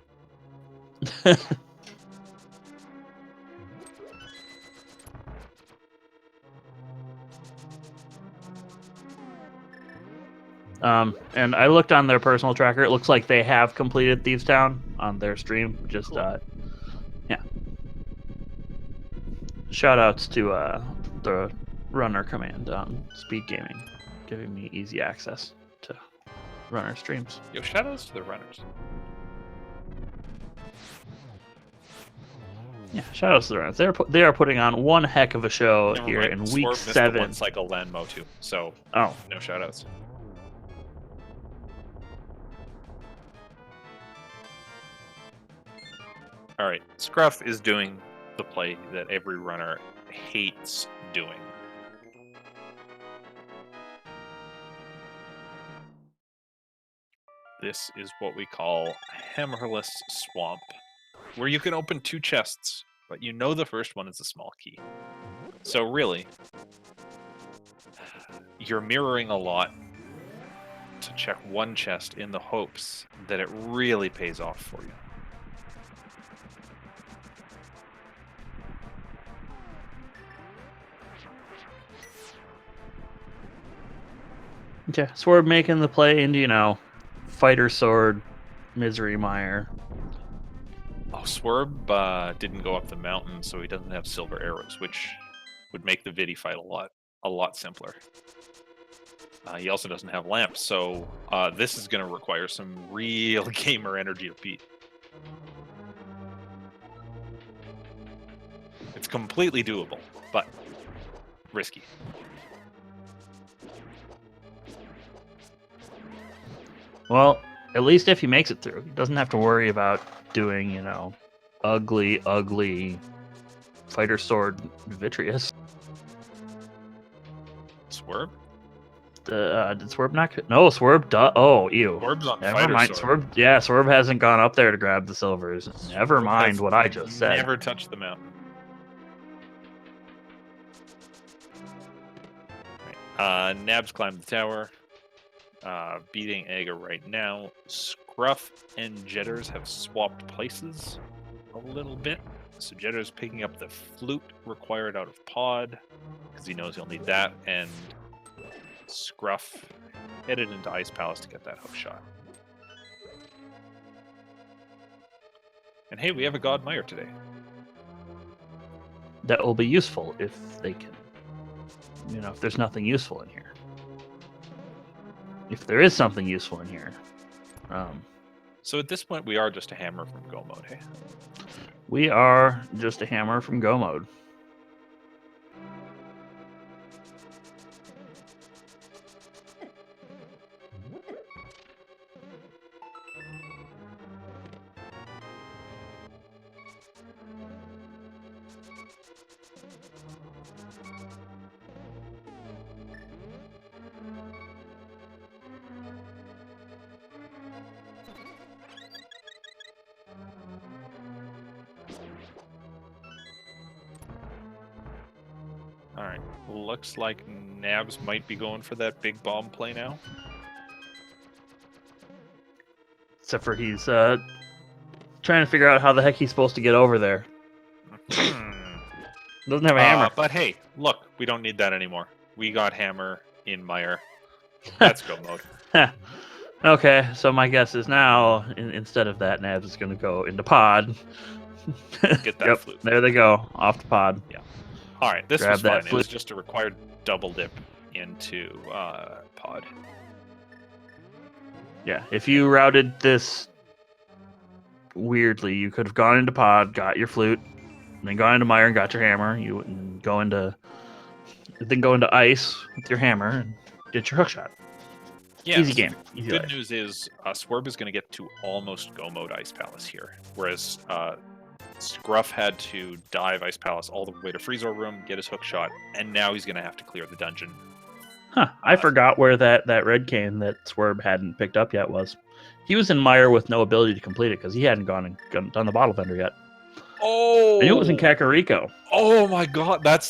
And I looked on their personal tracker. It looks like they have completed Thieves Town on their stream. Just cool. Yeah. Shout outs to the runner command on SpeedGaming, giving me easy access to runner streams. Yo, shout outs to the runners. Yeah, shout outs to the runners. They are putting on one heck of a show here in week Swerb 7. Missed the one cycle Landmo too, so no shout outs. All right, Scruff is doing the play that every runner hates doing. This is what we call Hammerless Swamp, where you can open 2 chests but you know the first one is a small key. So really, you're mirroring a lot to check one chest in the hopes that it really pays off for you. Okay, Swerb making the play into, you know, fighter sword, misery mire. Oh, Swerb didn't go up the mountain, so he doesn't have silver arrows, which would make the Vidi fight a lot simpler. He also doesn't have lamps, so this is going to require some real gamer energy to beat. It's completely doable, but risky. Well, at least if he makes it through, he doesn't have to worry about doing, you know, ugly fighter sword vitreous. Swerb? Did Swerb not? No, Swerb. Oh, ew. Swerv's on Never fighter mind. sword. Swerb. Yeah, Swerb hasn't gone up there to grab the silvers. Never Swerb mind has what I just said. Never touched the mountain. Right. Nabs climbed the tower, beating Aga right now. Scruff and Jedders have swapped places a little bit. So Jedders picking up the flute required out of pod, because he knows he'll need that, and Scruff headed into Ice Palace to get that hook shot. And hey, we have a God Mire today. That will be useful if they can. You know, if there's nothing useful in here. If there is something useful in here. So at this point, we are just a hammer from Go mode, hey? We are just a hammer from Go mode. Alright, looks like Nabs might be going for that big bomb play now. Except for he's trying to figure out how the heck he's supposed to get over there. Doesn't have a hammer. But hey, look, we don't need that anymore. We got hammer in Mire. Let's Go mode. Okay, so my guess is now, instead of that, Nabs is going to go into pod. Get that flute. There they go, off to pod. Yeah. All right, this Grab was that fine. It was flute. just a required double dip into pod. Yeah, if you routed this weirdly, you could have gone into pod, got your flute, and then gone into Mire and got your hammer. You wouldn't go into, then go into ice with your hammer and get your hook shot. Yeah, Easy game. Easy Good life. news is Swerb is going to get to almost Go mode Ice Palace here, whereas Scruff had to dive Ice Palace all the way to Freezor Room, get his hook shot, and now he's going to have to clear the dungeon. Huh, I forgot where that red cane that Swerb hadn't picked up yet was. He was in Mire with no ability to complete it because he hadn't gone and done the bottle vendor yet. Oh! I knew it was in Kakariko. Oh my god, that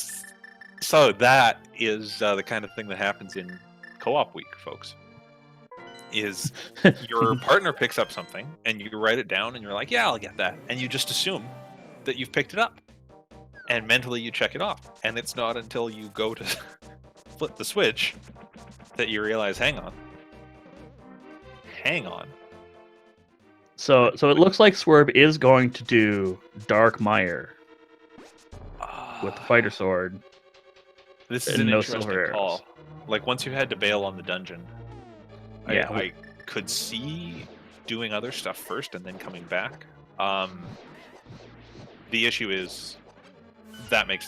is the kind of thing that happens in co-op week, folks. Is your partner picks up something and you write it down and you're like, yeah, I'll get that. And you just assume that you've picked it up. And mentally you check it off. And it's not until you go to flip the switch that you realize, hang on. So it looks like Swerb is going to do Dark Mire with the fighter sword. This is and an no interesting silver call. arrows. Like, once you had to bail on the dungeon, Yeah. I could see doing other stuff first and then coming back. The issue is that makes,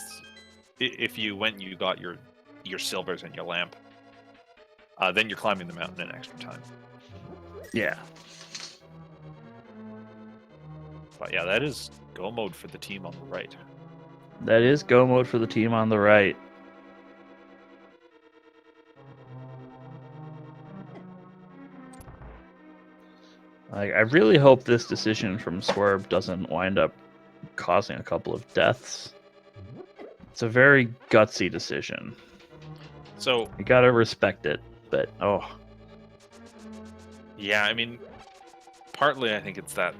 if you went and you got your silvers and your lamp, then you're climbing the mountain in extra time. Yeah. But yeah, that is Go mode for the team on the right. That is Go mode for the team on the right. I really hope this decision from Swerb doesn't wind up causing a couple of deaths. It's a very gutsy decision. So You gotta respect it, but yeah, I mean, partly I think it's that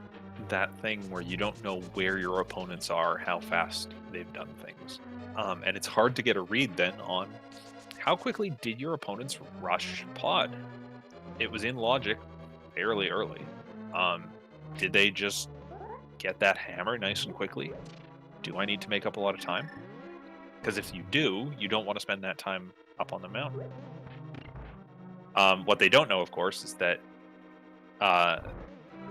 thing where you don't know where your opponents are, how fast they've done things, and it's hard to get a read then on how quickly did your opponents rush pod. It was in logic fairly early. Did they just get that hammer nice and quickly? Do I need to make up a lot of time? Because if you do, you don't want to spend that time up on the mountain. What they don't know, of course, is that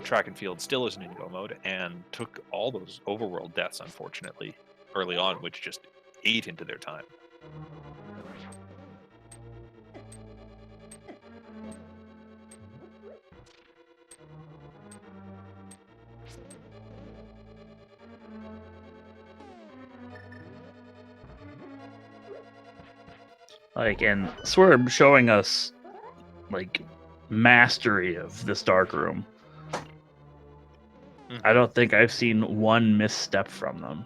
track and field still isn't in go mode and took all those overworld deaths, unfortunately, early on, which just ate into their time. like, and Swerb showing us like mastery of this dark room. I don't think I've seen one misstep from them.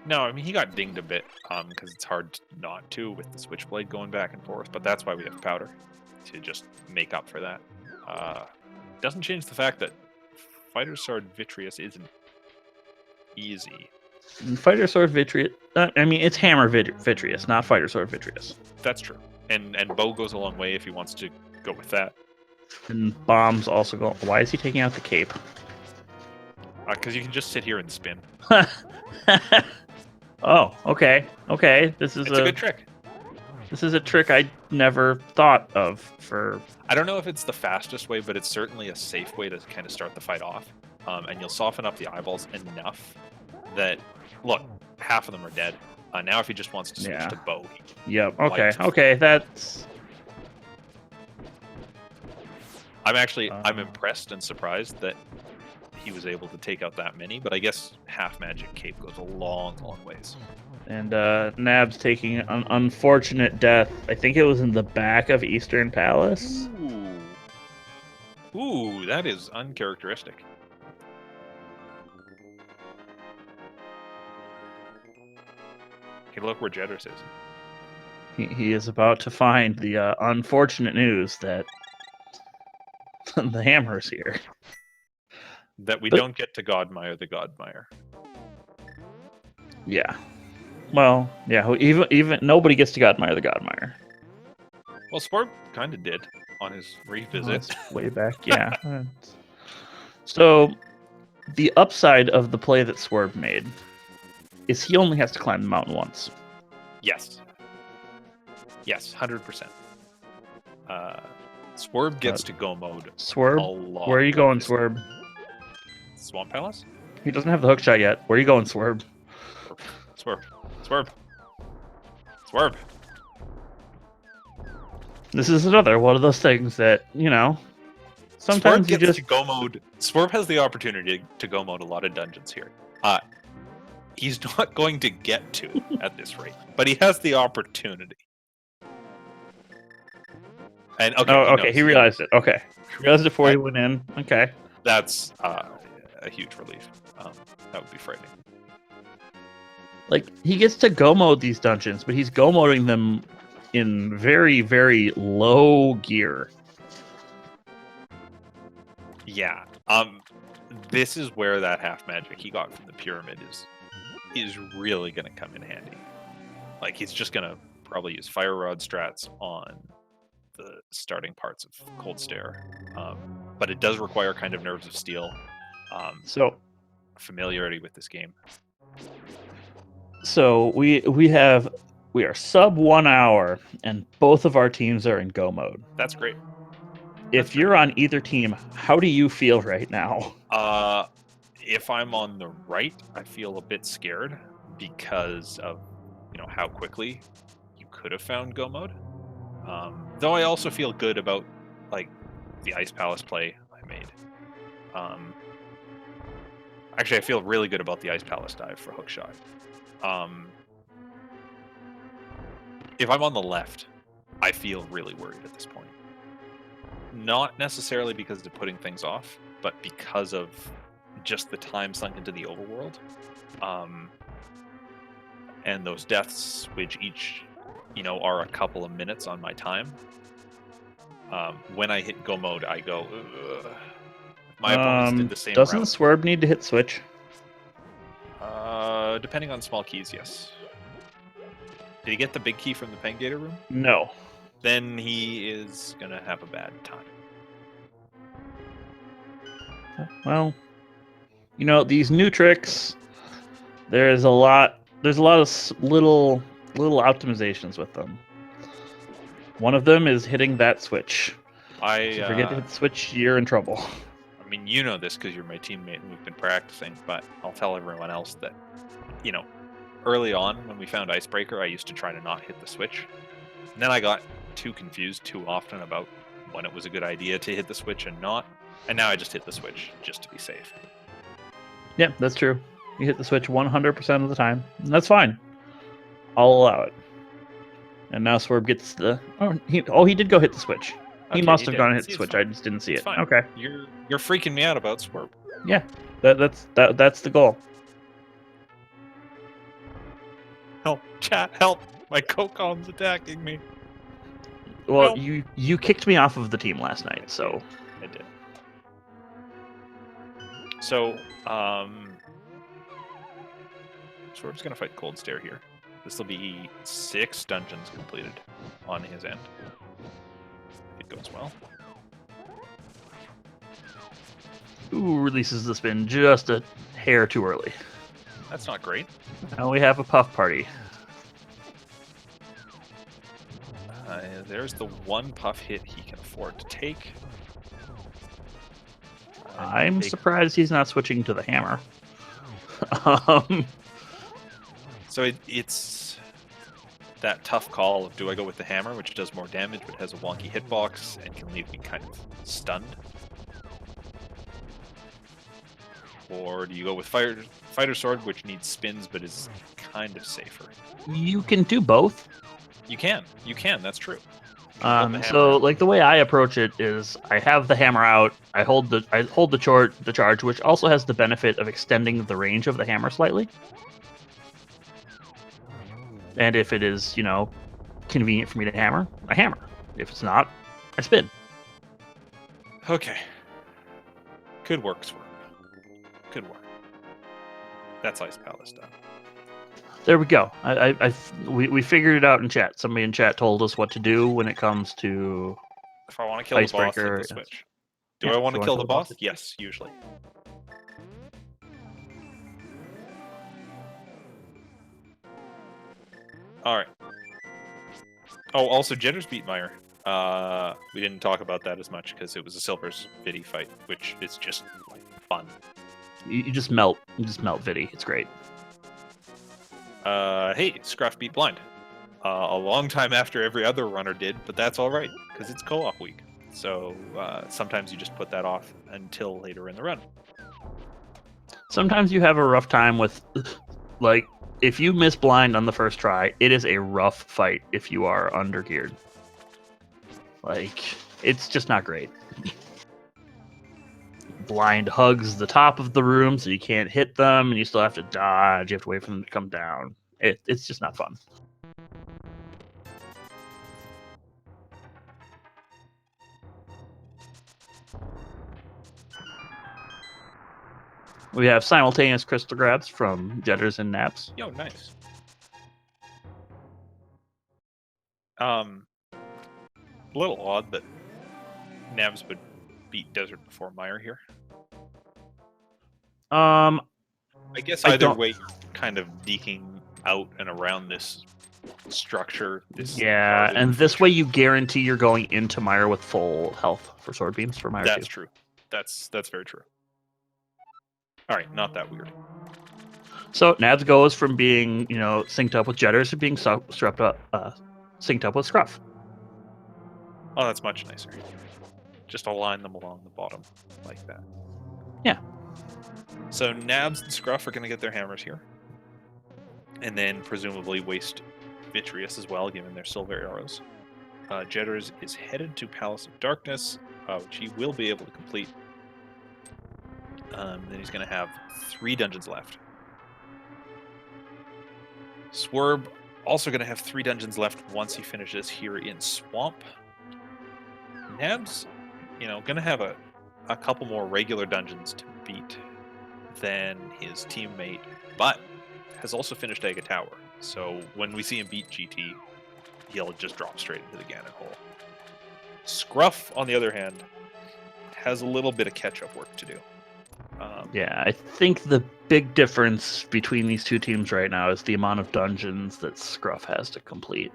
No, I mean, he got dinged a bit because it's hard not to with the switchblade going back and forth, but that's why we have powder to just make up for that. Doesn't change the fact that Fighter Sword Vitreous isn't easy. And Fighter Sword Vitreous, I mean, it's Hammer Vitreous, not Fighter Sword Vitreous. That's true. And Bo goes a long way if he wants to go with that. And Bombs also go. Why is he taking out the cape? Because you can just sit here and spin. Oh, okay. Okay. It's a good trick. This is a trick I never thought of for... I don't know if it's the fastest way, but it's certainly a safe way to kind of start the fight off. And you'll soften up the eyeballs enough that, look, half of them are dead. Now if he just wants to switch to bow. Yep. Okay. Okay. That's... I'm impressed and surprised that he was able to take out that many, but I guess half magic cape goes a long, long ways. And Nabs taking an unfortunate death. I think it was in the back of Eastern Palace. Ooh, that is uncharacteristic. Hey, look where Jedders is. He is about to find the unfortunate news that the hammer's here. That we don't get to Godmire the Godmire. Yeah. Well, yeah. Even nobody gets to Godmire the Godmire. Well, Swerb kind of did on his revisit. Way back, yeah. So, the upside of the play that Swerb made is he only has to climb the mountain once. Yes. Yes, 100%. Swerb gets to go mode. Swerb? A lot. Where are you going, Swerb? Swamp Palace? He doesn't have the hook shot yet. Where are you going, Swerb? Swerb. Swerb. Swerb. This is another one of those things that, you know, sometimes Swerb you gets just... to go mode. Swerb has the opportunity to go mode a lot of dungeons here. He's not going to get to at this rate, but he has the opportunity. And okay, he realized it. Okay. He realized it before he went in. Okay. That's a huge relief. That would be frightening. Like, he gets to go mode these dungeons, but he's go moding them in very, very low gear. Yeah. This is where that half magic he got from the pyramid is really going to come in handy. Like, he's just going to probably use fire rod strats on the starting parts of Cold Stare. But it does require kind of nerves of steel. So familiarity with this game. So we are sub 1 hour, and both of our teams are in go mode. That's great. If you're on either team, how do you feel right now? If I'm on the right, I feel a bit scared because of, you know, how quickly you could have found go mode. Though I also feel good about, like, the Ice Palace play I made. Actually, I feel really good about the Ice Palace dive for hookshot. If I'm on the left, I feel really worried at this point. Not necessarily because of putting things off, but because of just the time sunk into the overworld. And those deaths, which each, are a couple of minutes on my time. When I hit go mode, I go, ugh. My opponents did the same Doesn't route. Swerb need to hit switch? Depending on small keys, yes. Did he get the big key from the Pengator room? No. Then he is going to have a bad time. Well, these new tricks, there's a lot of little optimizations with them. One of them is hitting that switch. If you forget to hit the switch, you're in trouble. I mean, you know this because you're my teammate and we've been practicing, but I'll tell everyone else that, early on when we found Icebreaker, I used to try to not hit the switch. And then I got too confused too often about when it was a good idea to hit the switch and not. And now I just hit the switch just to be safe. Yeah, that's true. You hit the switch 100% of the time, and that's fine. I'll allow it. And now Swerb gets the... he did go hit the switch. He must have gone and hit the switch. I just didn't see it. Fine. Okay. You're freaking me out about Swerb. Yeah, that's the goal. Help, chat, help! My Kokom's attacking me. Well, Help. you kicked me off of the team last night, so... I did. So, Swerve's gonna fight Cold Stare here. This will be 6 dungeons completed on his end. It goes well. Ooh, releases the spin just a hair too early. That's not great. Now we have a puff party. There's the one puff hit he can afford to take. I'm surprised he's not switching to the hammer. So it's that tough call of do I go with the hammer, which does more damage but has a wonky hitbox and can leave me kind of stunned? Or do you go with Fighter Sword, which needs spins but is kind of safer? You can do both. You can, that's true. So like the way I approach it is I have the hammer out, I hold the charge, which also has the benefit of extending the range of the hammer slightly. And if it is, convenient for me to hammer, I hammer. If it's not, I spin. Okay. Good work, Swerb. Good work. That's Ice Palace done. There we go. We figured it out in chat. Somebody in chat told us what to do when it comes to... If I want to kill the boss, hit the switch. Do I want to kill the boss? Yes, usually. Alright. Oh, also, Jedders beat Meyer. We didn't talk about that as much because it was a Silver's Viddy fight, which is just fun. You just melt. You just melt Viddy. It's great. Hey, Scruff beat Blind. A long time after every other runner did, but that's alright, because it's co-op week. So sometimes you just put that off until later in the run. Sometimes you have a rough time with, like, if you miss Blind on the first try, it is a rough fight if you are undergeared. Like, it's just not great. Blind hugs the top of the room, so you can't hit them, and you still have to dodge. You have to wait for them to come down. It's just not fun. We have simultaneous crystal grabs from Jedders and Nabs. Yo, nice. A little odd that Nabs would beat Desert before Meyer here. I guess either way, you're kind of deking out and around this structure. Yeah, and this way you guarantee you're going into Meyer with full health for sword beams for Meyer. That's true. That's very true. All right, not that weird. So Nabs goes from being, synced up with Jedders to being synced up with Scruff. Oh, that's much nicer. Just align them along the bottom like that. Yeah. So Nabs and Scruff are going to get their hammers here. And then presumably waste Vitreous as well, given their silver arrows. Jedders is headed to Palace of Darkness, which he will be able to complete. Then he's going to have 3 dungeons left. Swerb also going to have 3 dungeons left once he finishes here in Swamp. Nabs, going to have a couple more regular dungeons to beat than his teammate, but has also finished Aga Tower. So when we see him beat GT, he'll just drop straight into the Ganon hole. Scruff, on the other hand, has a little bit of catch-up work to do. Yeah, I think the big difference between these two teams right now is the amount of dungeons that Scruff has to complete.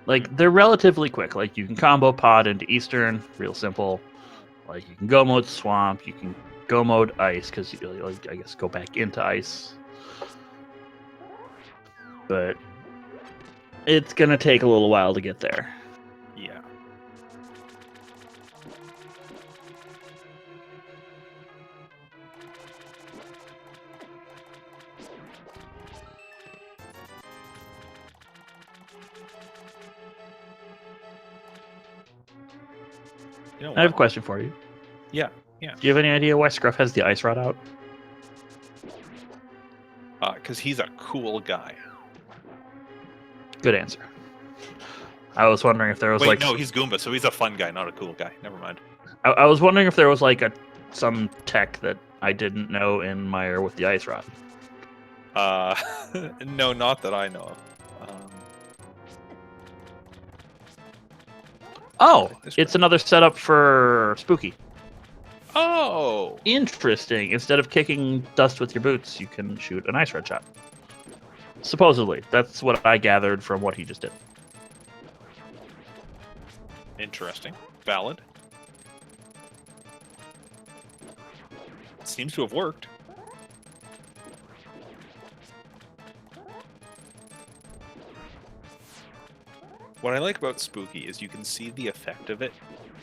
Like, they're relatively quick. Like, you can combo pod into Eastern, real simple. Like, you can go mode Swamp, you can go mode Ice, because you, like, I guess, go back into Ice. But it's going to take a little while to get there. Yeah. I have a question for you. Yeah. Do you have any idea why Scruff has the Ice Rod out? Because he's a cool guy. Good answer. I was wondering if there was no, he's Goomba, so he's a fun guy, not a cool guy. Never mind. I was wondering if there was some tech that I didn't know in Meyer with the Ice Rod. No, not that I know of. Oh, it's another setup for Spooky. Oh! Interesting. Instead of kicking dust with your boots, you can shoot an Ice Rod shot. Supposedly. That's what I gathered from what he just did. Interesting. Valid. Seems to have worked. What I like about Spooky is you can see the effect of it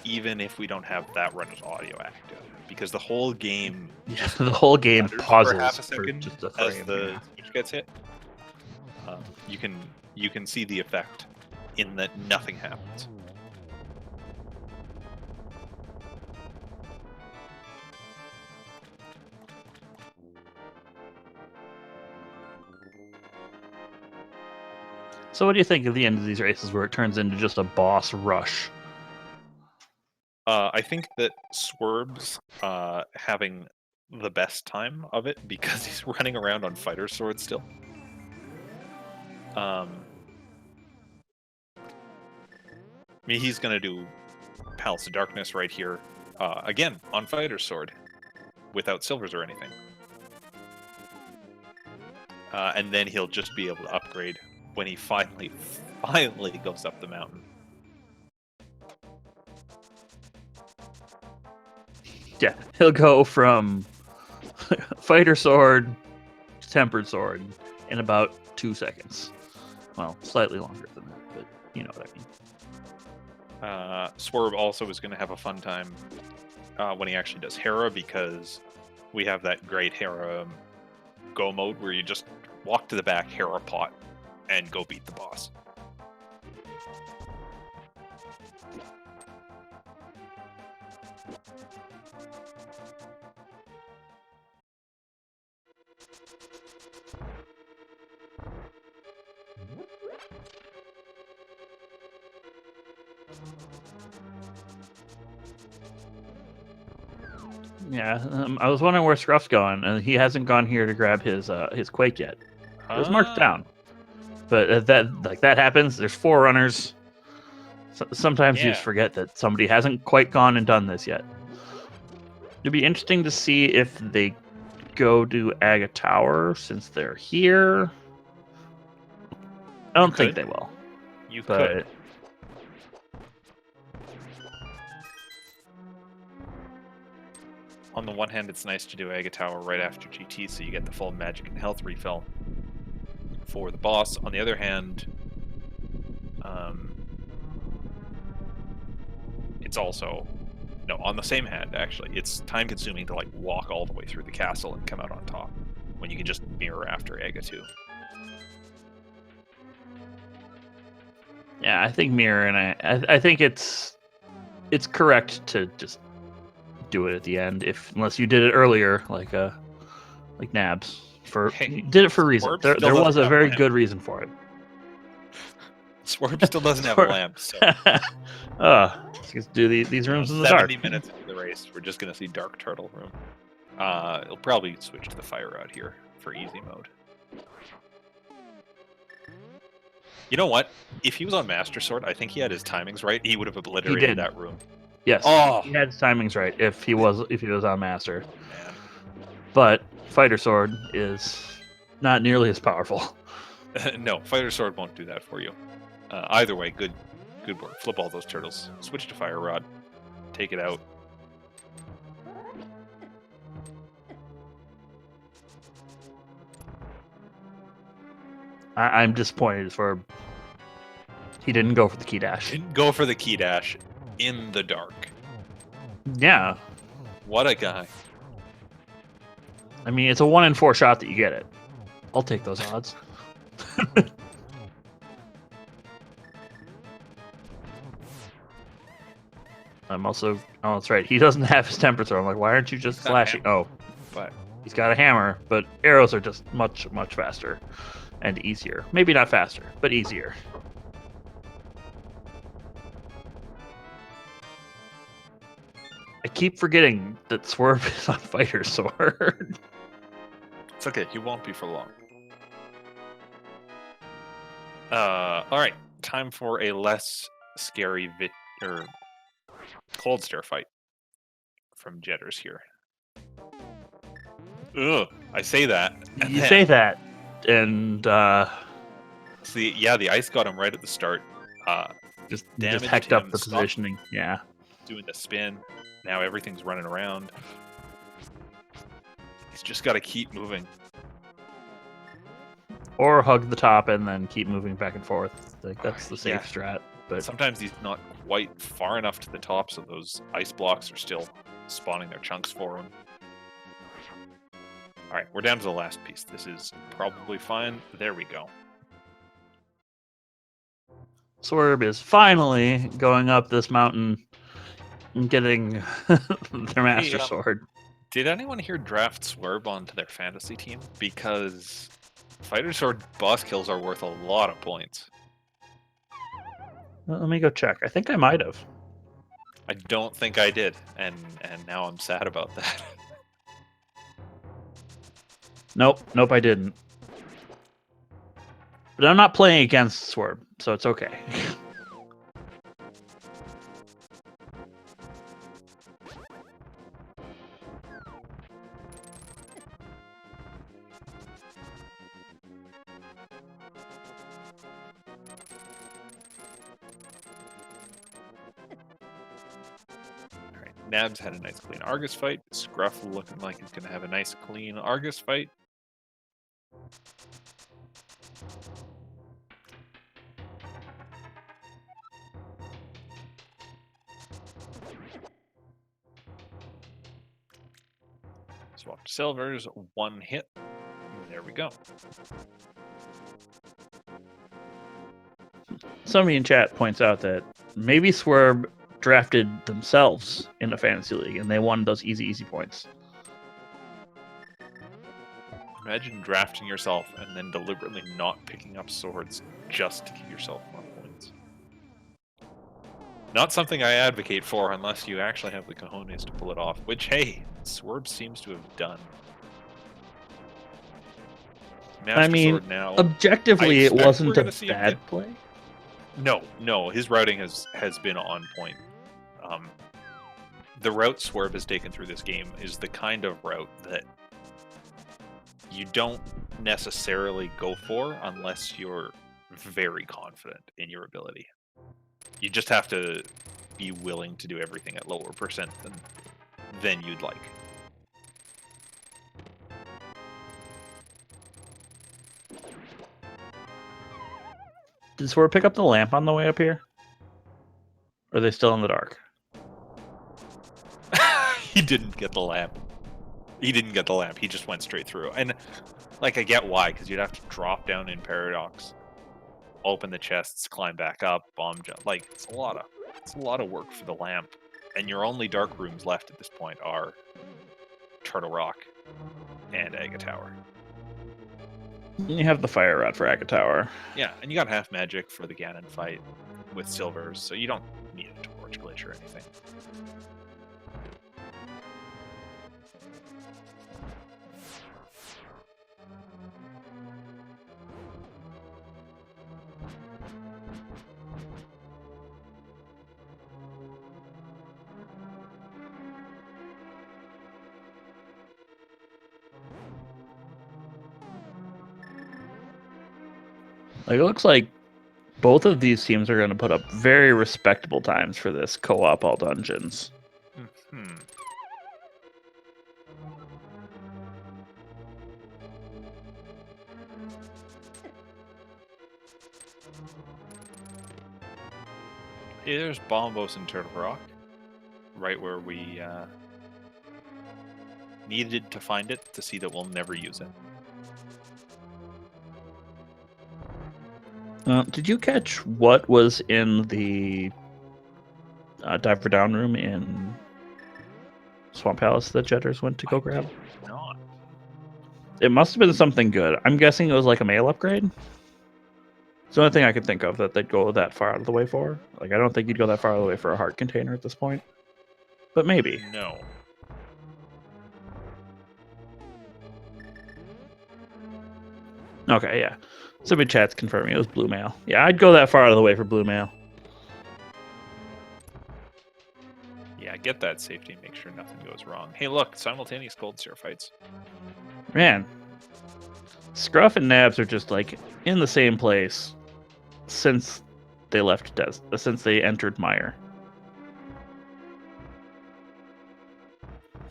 even if we don't have that runner's audio active. Because the whole game... Yeah, the whole game pauses for half a second just a frame, as the switch gets hit. You can see the effect in that nothing happens. So what do you think of the end of these races where it turns into just a boss rush? I think that Swerb's having the best time of it because he's running around on fighter swords still. I mean, he's going to do Palace of Darkness right here, again, on fighter sword, without silvers or anything. And then he'll just be able to upgrade when he finally goes up the mountain. Yeah, he'll go from fighter sword to tempered sword in about 2 seconds. Well, slightly longer than that, but you know what I mean. Swerb also is going to have a fun time when he actually does Hera, because we have that great Hera go mode where you just walk to the back, Hera pot, and go beat the boss. Yeah, I was wondering where Scruff's going, and he hasn't gone here to grab his Quake yet. It was marked down, but that happens. There's 4 runners. Sometimes you just forget that somebody hasn't quite gone and done this yet. It'd be interesting to see if they go to Aga Tower since they're here. I don't think they will. You could. On the one hand, it's nice to do Aga Tower right after GT, so you get the full magic and health refill for the boss. On the other hand, it's also... No, on the same hand, actually, it's time-consuming to walk all the way through the castle and come out on top, when you can just mirror after Aga 2. Yeah, I think mirror, and I think it's correct to just do it at the end, unless you did it earlier, like Nabs. Hey, Did it for a reason. Swerb still There was doesn't a have very lamp. good reason for it. Swerb still doesn't have a lamp, so Let's do these rooms in the 70 dark. minutes into the race, we're just gonna see Dark Turtle Room. It'll probably switch to the fire out here for easy mode. You know what? If he was on Master Sword, I think he had his timings right. He would have obliterated that room. Yes. Oh, He had his timings right if he was on Master. man. But Fighter Sword is not nearly as powerful. No, Fighter Sword won't do that for you. Either way, good work. Flip all those turtles. Switch to Fire Rod. Take it out. I'm disappointed for he didn't go for the key dash. Didn't go for the key dash in the dark. Yeah. What a guy. I mean, it's a 1 in 4 shot that you get it. I'll take those odds. I'm also... Oh, that's right. He doesn't have his temper throw. I'm like, why aren't you just slashing? Oh, But he's got a hammer, but arrows are just much faster and easier. Maybe not faster, but easier. I keep forgetting that Swerb is on Fighter Sword. it's okay. You won't be for long. All right. Time for a less scary cold stare fight from Jedders here. Ugh, I say that. You say that, and see, yeah, the ice got him right at the start. just damaged hecked up him, the stopped positioning. Yeah. doing the spin. Now everything's running around. He's just got to keep moving. Or hug the top and then keep moving back and forth. Like that's the safe strat. But sometimes he's not quite far enough to the top, so those ice blocks are still spawning their chunks for him. All right, we're down to the last piece. This is probably fine. There we go. Swerb is finally going up this mountain and getting their Master Sword. Did anyone here draft Swerb onto their fantasy team? Because Fighter Sword boss kills are worth a lot of points. Let me go check. I think I might have. I don't think I did, and now I'm sad about that. Nope, I didn't. But I'm not playing against Swerb, so it's okay. Nabs had a nice clean Argus fight. Scruff looking like he's going to have a nice clean Argus fight. Swap to Silvers, 1 hit. There we go. Somebody in chat points out that maybe Swerb drafted themselves in a fantasy league and they won those easy points. Imagine drafting yourself and then deliberately not picking up swords just to give yourself more points. Not something I advocate for unless you actually have the cojones to pull it off, which, hey, Swerb seems to have done. Master I mean, Sword now. objectively, it wasn't a bad play. No, his routing has been on point. The route Swerb has taken through this game is the kind of route that you don't necessarily go for unless you're very confident in your ability. You just have to be willing to do everything at lower percent than you'd like. Did Swerb pick up the lamp on the way up here? Or are they still in the dark? He didn't get the lamp. He didn't get the lamp. He just went straight through. And, like, I get why, because you'd have to drop down in Paradox, open the chests, climb back up, bomb jump. Like, it's a lot of work for the lamp. And your only dark rooms left at this point are Turtle Rock and Aga Tower. You have the fire rod for Aga Tower. Yeah, and you got half magic for the Ganon fight with silvers, so you don't need a torch glitch or anything. Like, it looks like both of these teams are going to put up very respectable times for this co-op all dungeons. Hmm. Hey, there's Bombos and Turtle Rock, right where we needed to find it to see that we'll never use it. Did you catch what was in the Diver Down room in Swamp Palace that Jedders went to go grab? Not. It must have been something good. I'm guessing it was like a mail upgrade. It's the only thing I could think of that they'd go that far out of the way for. Like, I don't think you'd go that far out of the way for a heart container at this point. But maybe. No. Okay, yeah. Somebody chat's confirming it was blue mail. Yeah, I'd go that far out of the way for blue mail. Yeah, get that safety and make sure nothing goes wrong. Hey, look, simultaneous cold sear fights. Man, Scruff and Nabs are just like in the same place since they left since they entered Mire.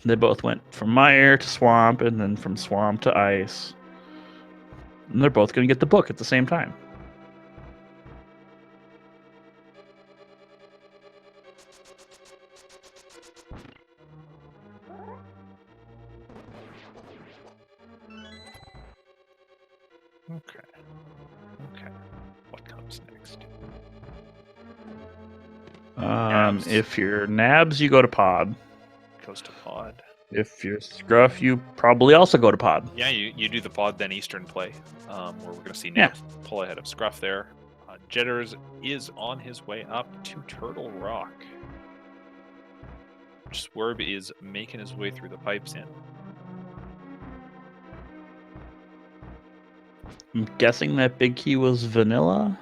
They both went from Mire to Swamp and then from Swamp to Ice. And they're both going to get the book at the same time. Okay. Okay. What comes next? Nabs. If you're Nabs, you go to Pod. Goes to Pod. If you're Scruff, you probably also go to Pod. Yeah, you do the Pod, then Eastern play, where we're going to see Nabs pull ahead of Scruff there. Jedders is on his way up to Turtle Rock. Swerb is making his way through the pipes in. I'm guessing that big key was vanilla.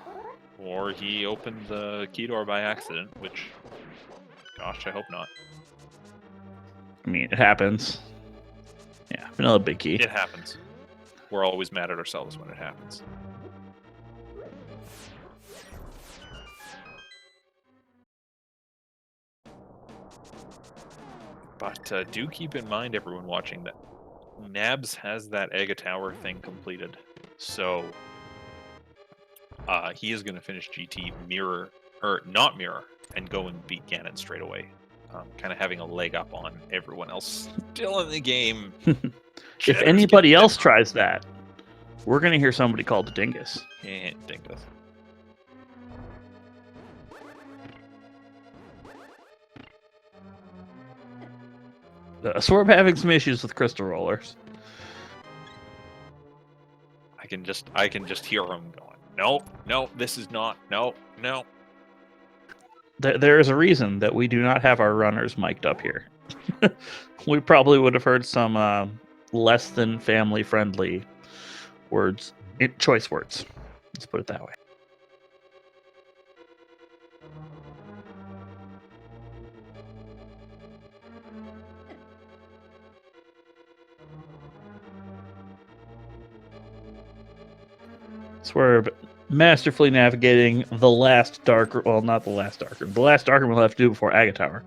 Or he opened the key door by accident, which, gosh, I hope not. I mean, it happens. Yeah, vanilla big key. It happens. We're always mad at ourselves when it happens. But do keep in mind, everyone watching, that Nabs has that Aga Tower thing completed. So he is going to finish GT mirror, or not mirror, and go and beat Ganon straight away. Kind of having a leg up on everyone else still in the game. If anybody else tries that, we're going to hear somebody called a dingus. Dingus. Swerb having some issues with crystal rollers. I can just hear him going, no, this is not, no. There is a reason that we do not have our runners mic'd up here. We probably would have heard some less than family friendly words, choice words. Let's put it that way. Swerb masterfully navigating the last dark, well, not the last dark room. The last dark room we'll have to do before Aga Tower.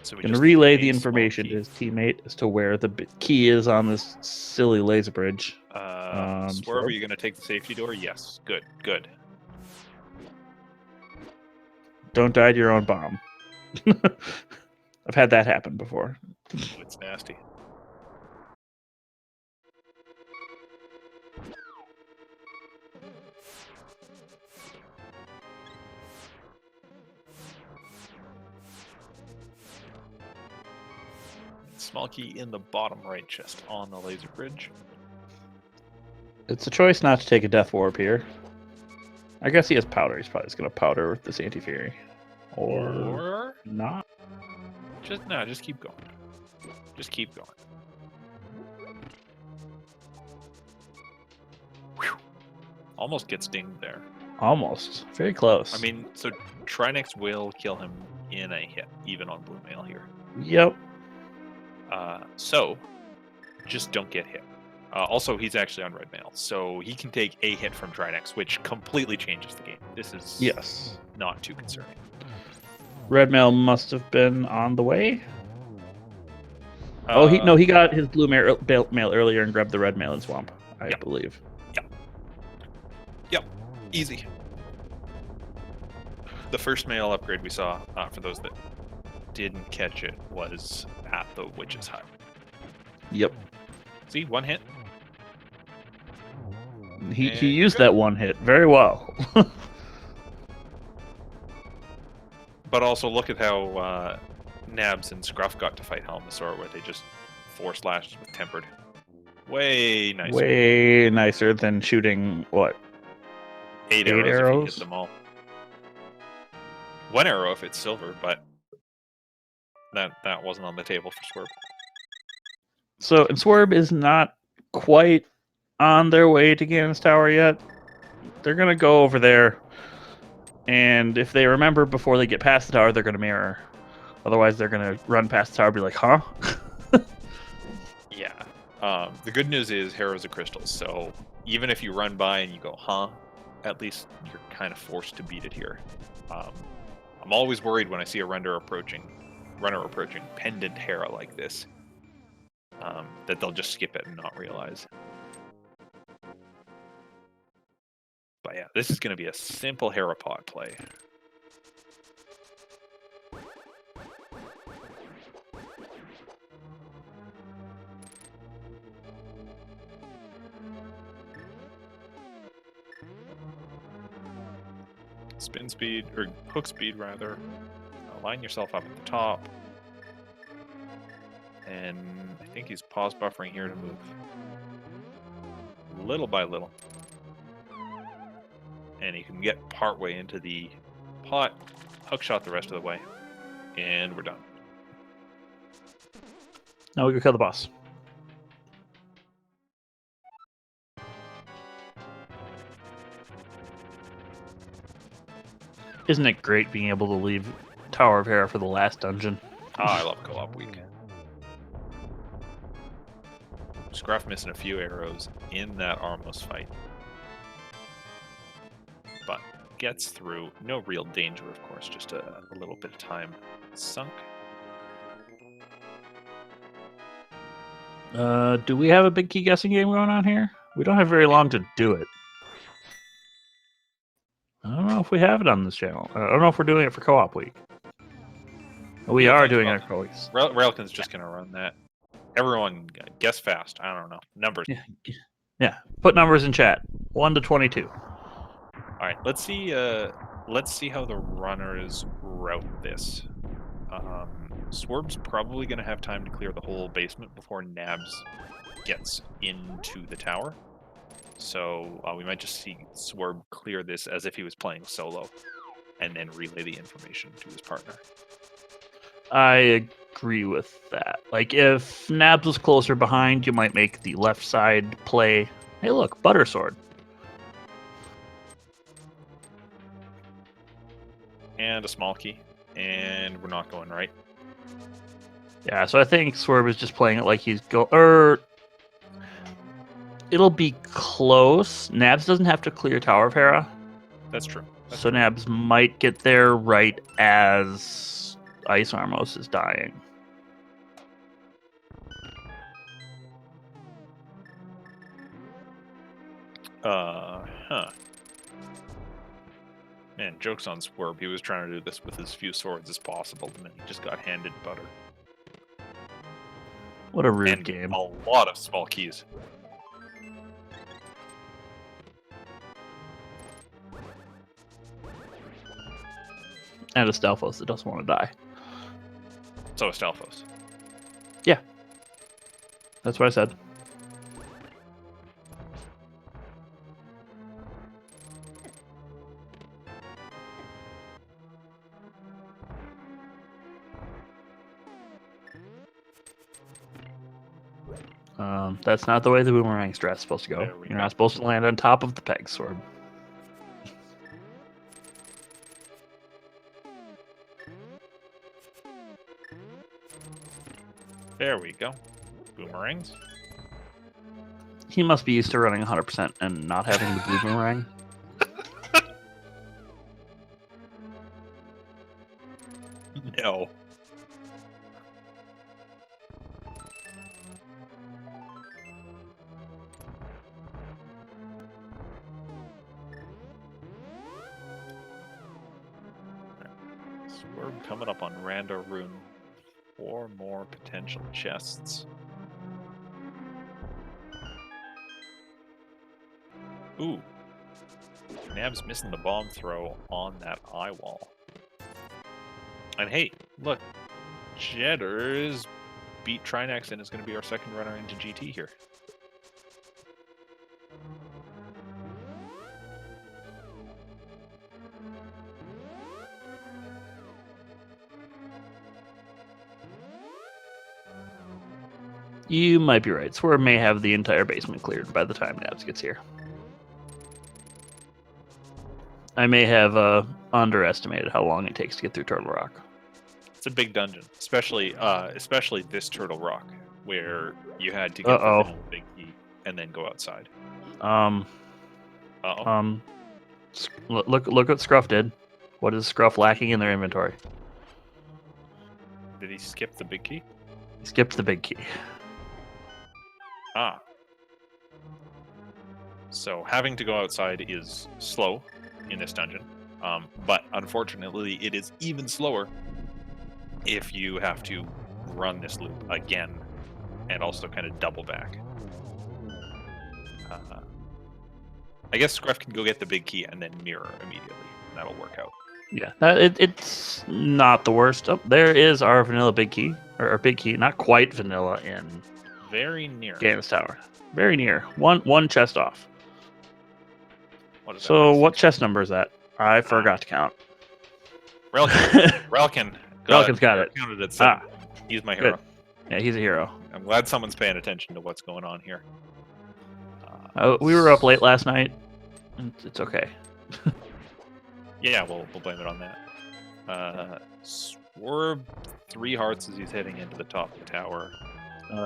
So we Going to relay the information to his teammate as to where the key is on this silly laser bridge. Swerve, are you going to take the safety door? Yes. Good. Don't die to your own bomb. I've had that happen before. It's nasty. Small key in the bottom right chest on the laser bridge. It's a choice not to take a death warp here. I guess he has powder. He's probably just going to powder with this anti-fury. Or not. Just keep going. Just keep going. Whew. Almost gets dinged there. Almost. Very close. I mean, so Trinex will kill him in a hit, even on blue mail here. Yep. So, just don't get hit. Also, he's actually on red mail, so he can take a hit from Trinex, which completely changes the game. This is not too concerning. Red mail must have been on the way. He got his blue mail earlier and grabbed the red mail in swamp, I believe. Yep. Easy. The first mail upgrade we saw, for those that didn't catch it, was at the witch's hut. Yep. See, one hit. He used that one hit very well. But also look at how Nabs and Scruff got to fight Helmasaur, where they just 4-slashed with tempered. Way nicer. Way nicer than shooting, what? 8 arrows if you hit them all. 1 arrow if it's silver, but that wasn't on the table for Swerb. So, and Swerb is not quite on their way to Ganon's Tower yet. They're going to go over there, and if they remember before they get past the tower, they're going to mirror. Otherwise, they're going to run past the tower and be like, huh? Yeah. The good news is Heroes of Crystals, so even if you run by and you go, huh, at least you're kind of forced to beat it here. I'm always worried when I see a runner approaching Pendant Hera like this, that they'll just skip it and not realize. But yeah, this is going to be a simple Hera pot play. Spin speed, or hook speed rather. Line yourself up at the top. And I think he's pause buffering here to move. Little by little. And he can get partway into the pot, hook shot the rest of the way, and we're done. Now we go kill the boss. Isn't it great being able to leave Tower of Hera for the last dungeon? Oh, I love co-op week. Scruff missing a few arrows in that Armos fight. But gets through. No real danger, of course, just a little bit of time sunk. Do we have a big key guessing game going on here? We don't have very long to do it. I don't know if we have it on this channel. I don't know if we're doing it for co-op week. We are doing it for co-op. Railkin's just going to run that. Everyone guess fast. I don't know. Numbers. Yeah. Put numbers in chat. 1 to 22. All right. Let's see how the runners route this. Swerv's probably going to have time to clear the whole basement before Nabs gets into the tower. So we might just see Swerb clear this as if he was playing solo, and then relay the information to his partner. I agree with that. Like, if Nabs was closer behind, you might make the left side play. Hey, look, Butter Sword. And a small key. And we're not going right. Yeah, so I think Swerb is just playing it like he's it'll be close. Nabs doesn't have to clear Tower of Hera. That's true. So Nabs might get there right as Ice Armos is dying. Man, joke's on Swerb. He was trying to do this with as few swords as possible, and then he just got handed butter. What a rude and game. A lot of small keys. And a Stelphos that doesn't want to die. So is Stelphos. Yeah. That's what I said. That's not the way the boomerang stress is supposed to go. You're not supposed to land on top of the peg, Swerb. There we go. Boomerangs. He must be used to running 100% and not having the blue boomerang. No. Swerb coming up on Rando Rune. 4 more potential chests. Ooh. Nabs missing the bomb throw on that eye wall. And hey, look. Jedders beat Trinex and is going to be our second runner into GT here. You might be right. Swerve may have the entire basement cleared by the time Nabs gets here. I may have underestimated how long it takes to get through Turtle Rock. It's a big dungeon, especially this Turtle Rock, where you had to get the big key and then go outside. Look what Scruff did. What is Scruff lacking in their inventory? Did he skip the big key? He skipped the big key. Ah. So having to go outside is slow in this dungeon, but unfortunately it is even slower if you have to run this loop again and also kind of double back. I guess Scruff can go get the big key and then mirror immediately, and that'll work out. Yeah, it's not the worst. Oh, there is our vanilla big key, or big key, not quite vanilla in very near Gaines Tower. Very near. One chest off. What so what chest number is that? I forgot to count. Relkin. Relkin's got it. Counted at 7. He's my hero. Good. Yeah, he's a hero. I'm glad someone's paying attention to what's going on here. We were up late last night. It's okay. Yeah, we'll blame it on that. Swerb 3 hearts as he's heading into the top of the tower.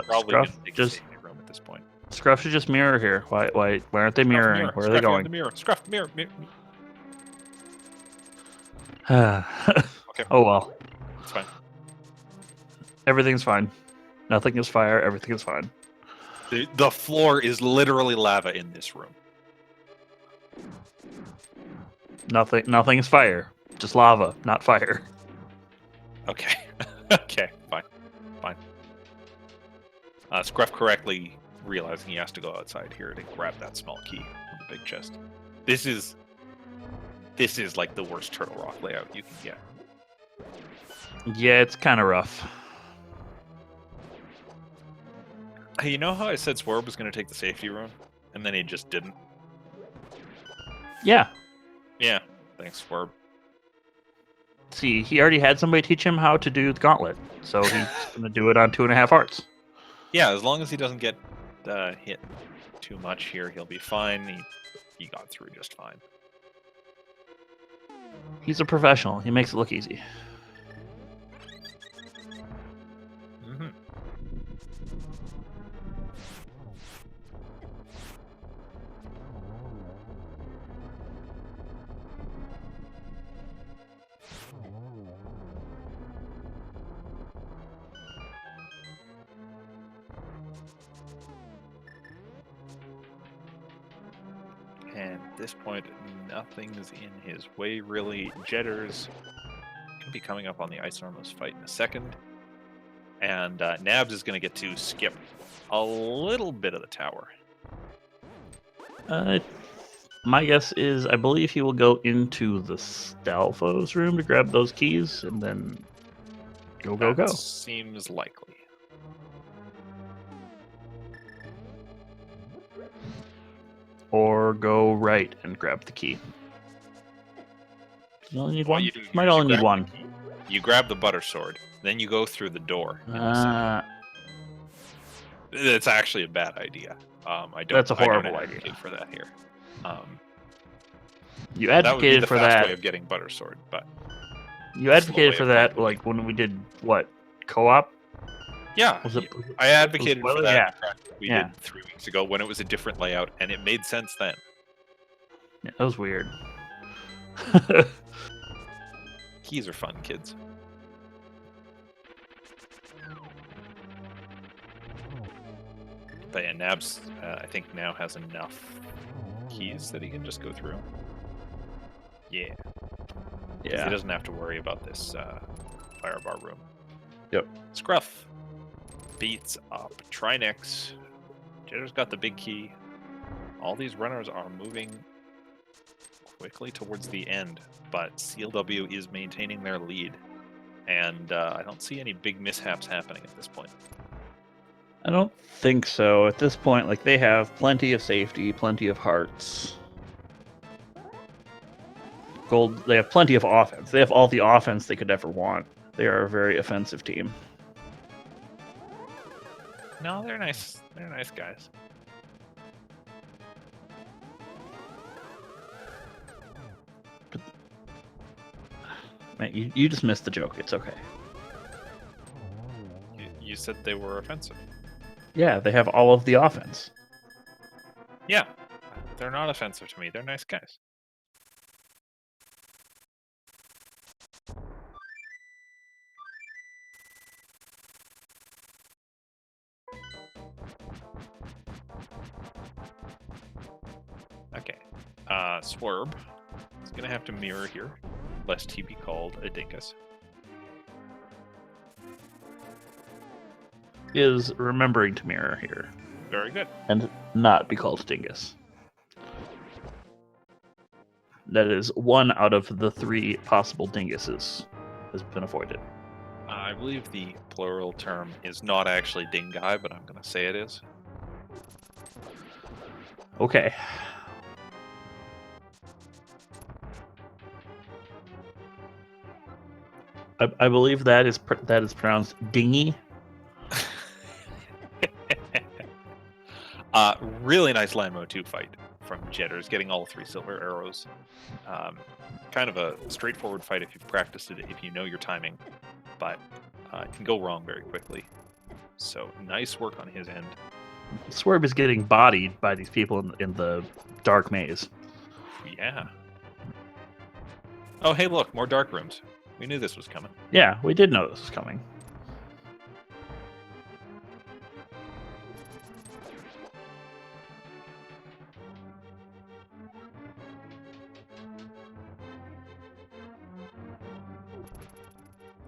Probably Scruff take just the room at this point. Scruff should just mirror here. Why aren't they mirroring? Where are they going? The mirror. Scruff, mirror. Okay. Oh well. It's fine. Everything's fine. Nothing is fire. Everything is fine. The floor is literally lava in this room. Nothing is fire. Just lava, not fire. Okay. Okay, fine. Scruff correctly realizing he has to go outside here to grab that small key from the big chest. This is like the worst Turtle Rock layout you can get. Yeah, it's kind of rough. Hey, you know how I said Swerb was going to take the safety room? And then he just didn't? Yeah. Yeah. Thanks, Swerb. See, he already had somebody teach him how to do the gauntlet, so he's going to do it on 2.5 hearts. Yeah, as long as he doesn't get hit too much here, he'll be fine. He got through just fine. He's a professional. He makes it look easy. Mm-hmm. And at this point, nothing's in his way, really. Jedders can be coming up on the Ice Enormous fight in a second. And Nabs is going to get to skip a little bit of the tower. My guess is I believe he will go into the Stalfo's room to grab those keys and then go. Seems likely. or go right and grab the key. You only need What one? you do, Might is you only need grab one. the key, you grab the butter sword, then you go through the door in the center. It's actually a bad idea. That's a horrible I don't advocate idea. for that here. You that would be advocated the for fast that. way of getting butter sword, but You the slow advocated way for of that, getting the like when we did what co-op? yeah, Was it? I advocated for spoiler? that Yeah. in the practice we Yeah. did 3 weeks ago when it was a different layout, and it made sense then. Yeah, that was weird. Keys are fun, kids. But yeah, Nabs, I think now has enough keys that he can just go through. Yeah. Because Yeah. he doesn't have to worry about this firebar room. Yep. Scruff beats up Trinex. Jedder's got the big key. All these runners are moving quickly towards the end, but CLW is maintaining their lead. And I don't see any big mishaps happening at this point. I don't think so. At this point, like, they have plenty of safety, plenty of hearts. Gold, they have plenty of offense. They have all the offense they could ever want. They are a very offensive team. No, they're nice. They're nice guys. Man, you just missed the joke. It's okay. You said they were offensive. Yeah, they have all of the offense. Yeah, they're not offensive to me. They're nice guys. Okay, Swerb is gonna have to mirror here, lest he be called a dinkus. Is remembering to mirror here. Very good. And not be called dingus. That is one out of the 3 possible dinguses has been avoided. I believe the plural term is not actually dingai, but I'm gonna say it is. Okay. I believe that is pronounced dingy. Really nice Landmo 2 fight from Jedders, getting all 3 silver arrows. Kind of a straightforward fight if you've practiced it, if you know your timing, but it can go wrong very quickly. So nice work on his end. Swerb is getting bodied by these people in the dark maze. Yeah. Oh, hey, look, more dark rooms. We knew this was coming. Yeah, we did know this was coming.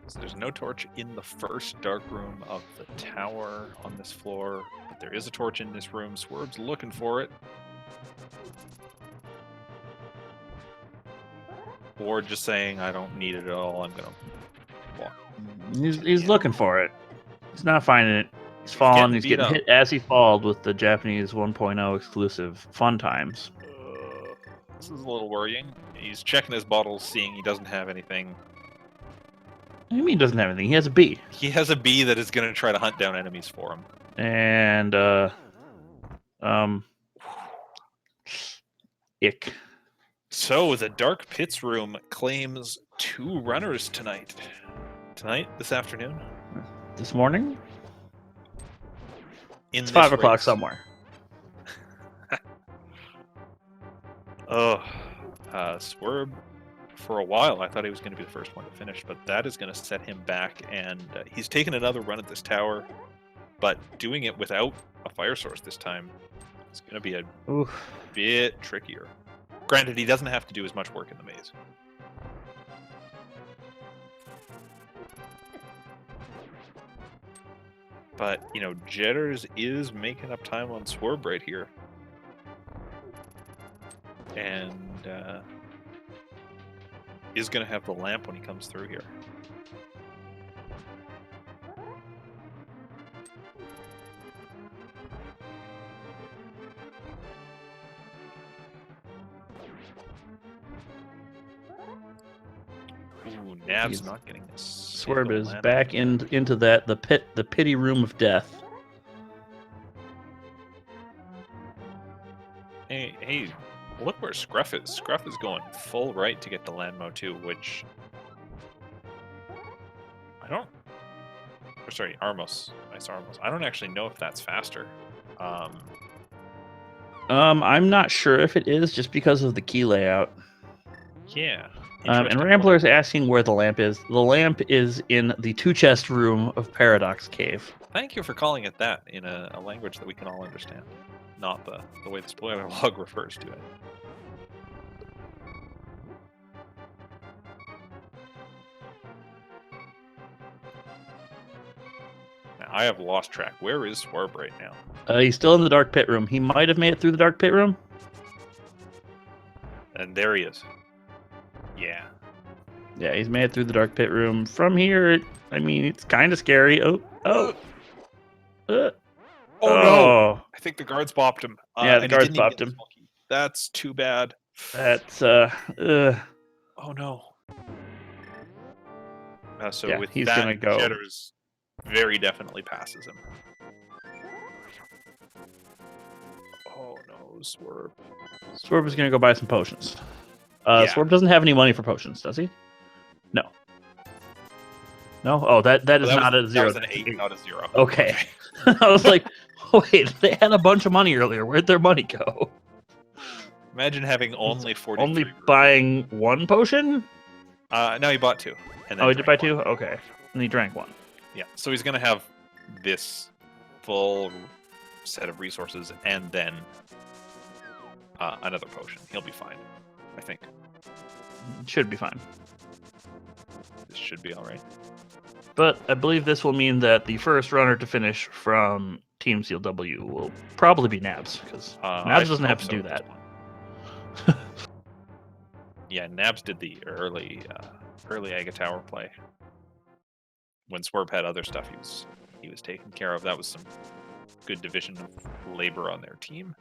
So there's no torch in the first dark room of the tower on this floor, but there is a torch in this room. Swerve's looking for it. Or just saying, I don't need it at all, I'm gonna walk. He's looking for it. He's not finding it. He's falling. He's getting hit as he falls with the Japanese 1.0 exclusive fun times. This is a little worrying. He's checking his bottles, seeing he doesn't have anything. What do you mean he doesn't have anything? He has a B. He has a bee that is going to try to hunt down enemies for him. And, ick. So the Dark Pits room claims 2 runners tonight. This afternoon? This morning? It's 5 o'clock somewhere. Swerb, for a while, I thought he was going to be the first one to finish, but that is going to set him back, and he's taken another run at this tower, but doing it without a fire source this time is going to be a bit trickier. Granted, he doesn't have to do as much work in the maze. But, you know, Jedders is making up time on Swerb right here. And is going to have the lamp when he comes through here. Ooh, Nabs He's- not getting a Swerb single is land back yet. into the pity room of death. Hey, look where Scruff is. Scruff is going full right to get the Landmo too, which I don't. Or sorry, Armos. Nice Armos. I don't actually know if that's faster. I'm not sure if it is just because of the key layout. Yeah. And Interesting. Rambler is asking where the lamp is. The lamp is in the two-chest room of Paradox Cave. Thank you for calling it that in a language that we can all understand, not the way the spoiler log refers to it. Now, I have lost track. Where is Swerb right now? He's still in the dark pit room. He might have made it through the dark pit room. And there he is. Yeah. Yeah, he's made it through the dark pit room. From here, I mean, it's kind of scary. Oh. Oh no! Oh. I think the guards bopped him. Yeah, the and he guards didn't even bopped get the him. smoky. That's too bad. That's Oh no. So yeah, with he's that, gonna go. Hexcjedders very definitely passes him. Oh no, Swerb. Swerb is gonna go buy some potions. Yeah. Swerb doesn't have any money for potions, does he? No. No. Oh, that is That not was, a 0. That was an 8, not a 0. Okay. I was like, wait, they had a bunch of money earlier. Where'd their money go? Imagine having only 43. Only buying one potion? No, he bought 2. And then Oh, he did buy drank 2? one. Okay. And he drank 1. Yeah, so he's going to have this full set of resources and then another potion. He'll be fine, I think. Should be fine. This should be all right. But I believe this will mean that the first runner to finish from Team CLW will probably be Nabs, because Nabs doesn't have to do that. Yeah, Nabs did the early Aga Tower play. When Swerb had other stuff he was taking care of. That was some good division of labor on their team.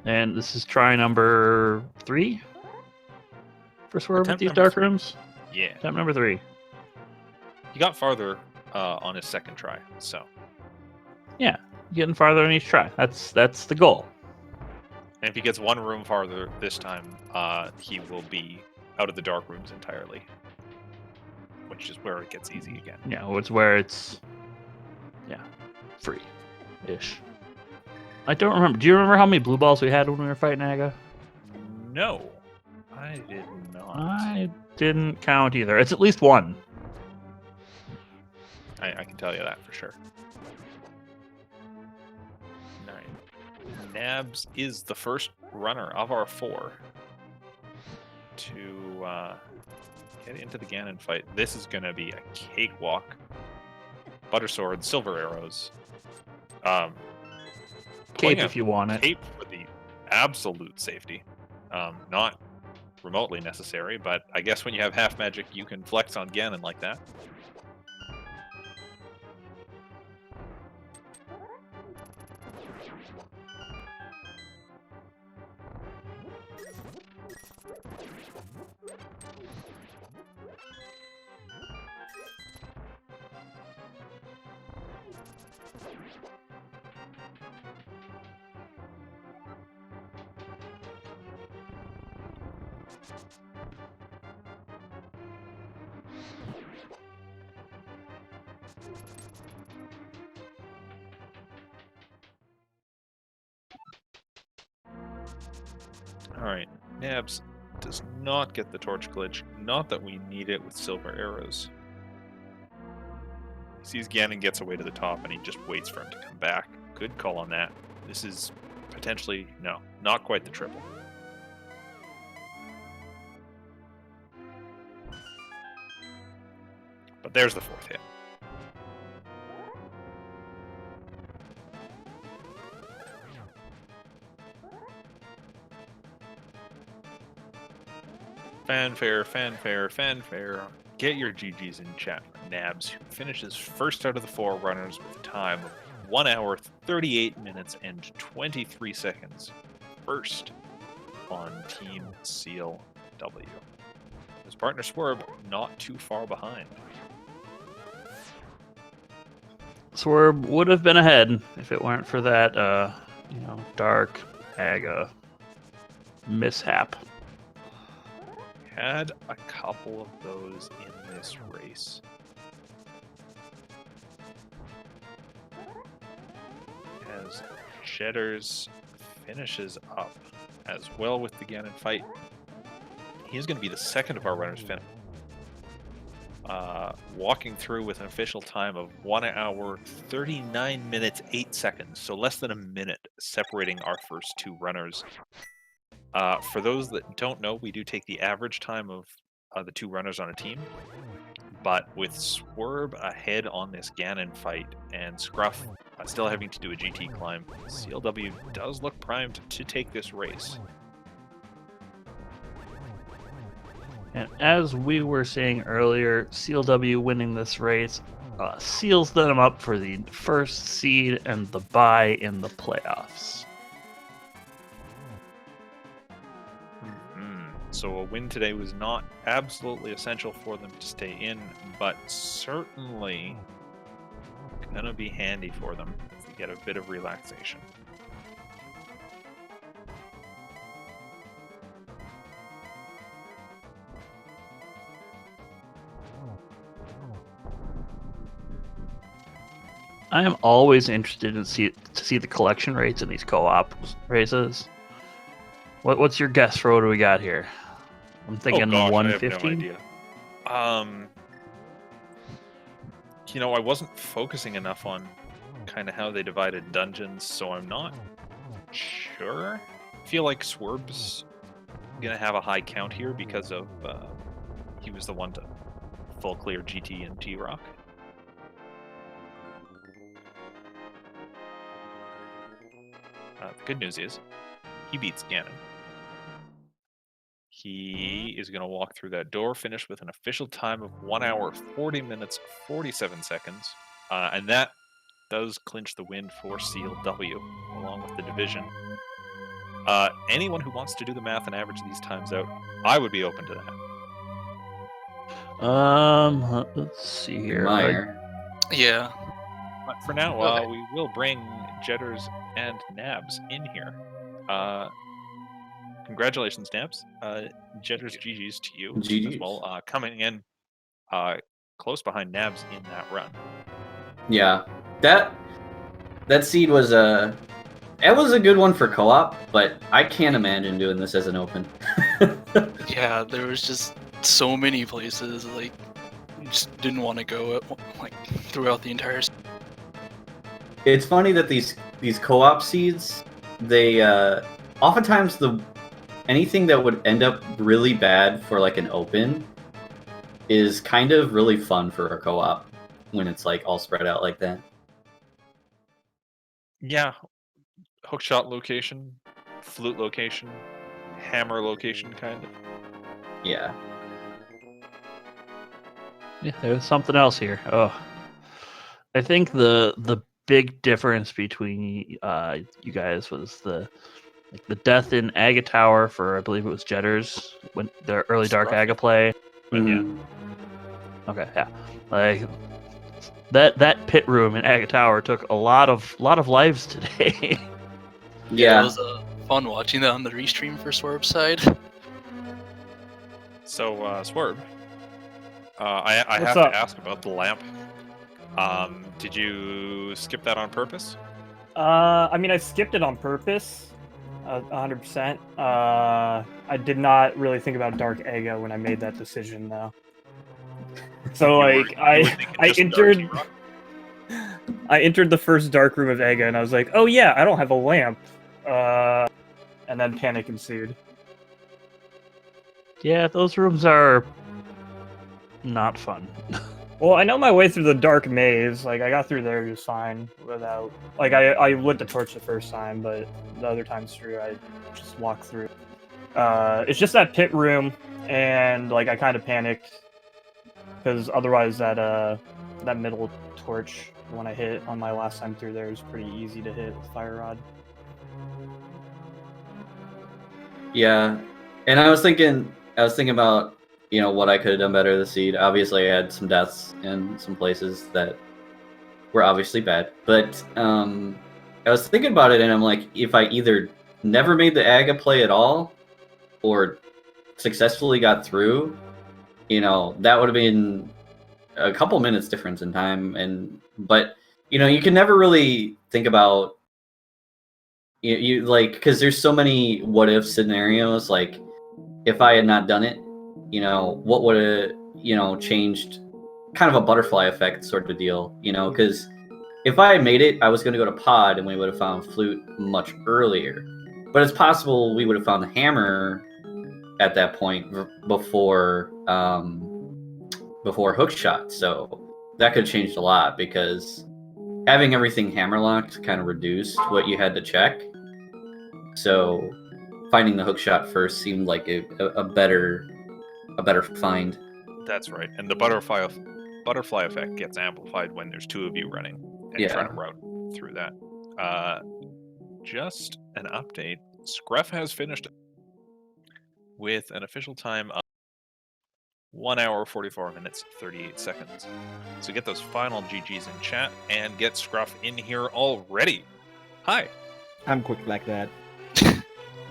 And this is try number 3 for Swerb with Attempt these number dark 3. rooms. Yeah. Attempt number 3. He got farther on his second try, so. Yeah, getting farther on each try. That's the goal. And if he gets one room farther this time, he will be out of the dark rooms entirely. Which is where it gets easy again. Yeah, it's where it's free-ish. I don't remember. Do you remember how many blue balls we had when we were fighting Aga? No, I did not. I didn't count either. It's at least 1. I can tell you that for sure. 9. Nabs is the first runner of our 4 to get into the Ganon fight. This is going to be a cakewalk. Butter sword, silver arrows. Cape if you want it. Cape for the absolute safety. Not remotely necessary, but I guess when you have half magic, you can flex on Ganon like that. Alright, Nabs does not get the torch glitch. Not that we need it with silver arrows. He sees Ganon gets away to the top and he just waits for him to come back. Good call on that. This is potentially, no, not quite the triple. But there's the 4th hit. Fanfare, fanfare, fanfare. Get your GGs in chat for Nabs, who finishes first out of the 4 runners with a time of 1 hour, 38 minutes, and 23 seconds. First on Team Seal W. His partner Swerb not too far behind. Swerb would have been ahead if it weren't for that, dark aga mishap. Had a couple of those in this race. As Hexcjedders finishes up as well with the Ganon fight. He's going to be the second of our runners finish. Walking through with an official time of 1 hour, 39 minutes, 8 seconds. So less than a minute separating our first 2 runners. For those that don't know, we do take the average time of the 2 runners on a team. But with Swerb ahead on this Ganon fight and Scruff still having to do a GT climb, CLW does look primed to take this race. And as we were saying earlier, CLW winning this race seals them up for the first seed and the bye in the playoffs. So a win today was not absolutely essential for them to stay in, but certainly gonna be handy for them to get a bit of relaxation. I am always interested to see the collection rates in these co-op races. What's your guess for what do we got here? I'm thinking 150. I have no idea. I wasn't focusing enough on kind of how they divided dungeons, so I'm not sure. I feel like Swerb's gonna have a high count here because of he was the one to full clear GT and T-Rock. The good news is he beats Ganon. He is going to walk through that door, finish with an official time of 1 hour, 40 minutes, 47 seconds. And that does clinch the win for CLW, along with the division. Anyone who wants to do the math and average these times out, I would be open to that. Let's see here. Meyer. Yeah. But for now, we will bring Jedders and Nabs in here. Congratulations, Nabs. Jedders, GG's to you as well. Coming in close behind Nabs in that run. Yeah, that seed was it was a good one for co-op, but I can't imagine doing this as an open. Yeah, there was just so many places like just didn't want to go throughout the entire. It's funny that these co-op seeds, they oftentimes anything that would end up really bad for like an open is kind of really fun for a co-op when it's like all spread out like that. Yeah, hookshot location, flute location, hammer location, kind of. Yeah. Yeah, there's something else here. Oh, I think the big difference between you guys was the death in Aga Tower for, I believe it was Jedders, when the early Dark Aga play. Mm-hmm. Yeah. Okay, yeah. Like that pit room in Aga Tower took a lot of lives today. Yeah. It was fun watching that on the restream for Swerb's side. So, Swerb, I have up? to ask about the lamp. Did you skip that on purpose? I mean, I skipped it on purpose, 100%. I did not really think about Dark Aga when I made that decision, though. So, I entered the first dark room of Aga, and I was like, oh yeah, I don't have a lamp. And then panic ensued. Yeah, those rooms are not fun. Well, I know my way through the dark maze. Like, I got through there just fine without... Like, I lit the torch the first time, but the other times through, I just walked through. It's just that pit room, and like I kind of panicked because otherwise that middle torch when I hit on my last time through there is pretty easy to hit with fire rod. Yeah, and I was thinking about what I could have done better this seed. Obviously, I had some deaths in some places that were obviously bad, but I was thinking about it, and I'm like, if I either never made the Aga play at all, or successfully got through, that would have been a couple minutes difference in time. But you can never really think about you like, because there's so many what if scenarios. Like, if I had not done it, what would have changed, kind of a butterfly effect sort of deal, because if I had made it, I was going to go to pod and we would have found flute much earlier. But it's possible we would have found the hammer at that point before hookshot. So that could have changed a lot, because having everything hammer locked kind of reduced what you had to check. So finding the hookshot first seemed like a better find. That's right. And the butterfly effect gets amplified when there's two of you running and trying to route through that. Just an update. Scruff has finished with an official time of 1 hour, 44 minutes, 38 seconds. So get those final GGs in chat and get Scruff in here already. Hi. I'm quick like that.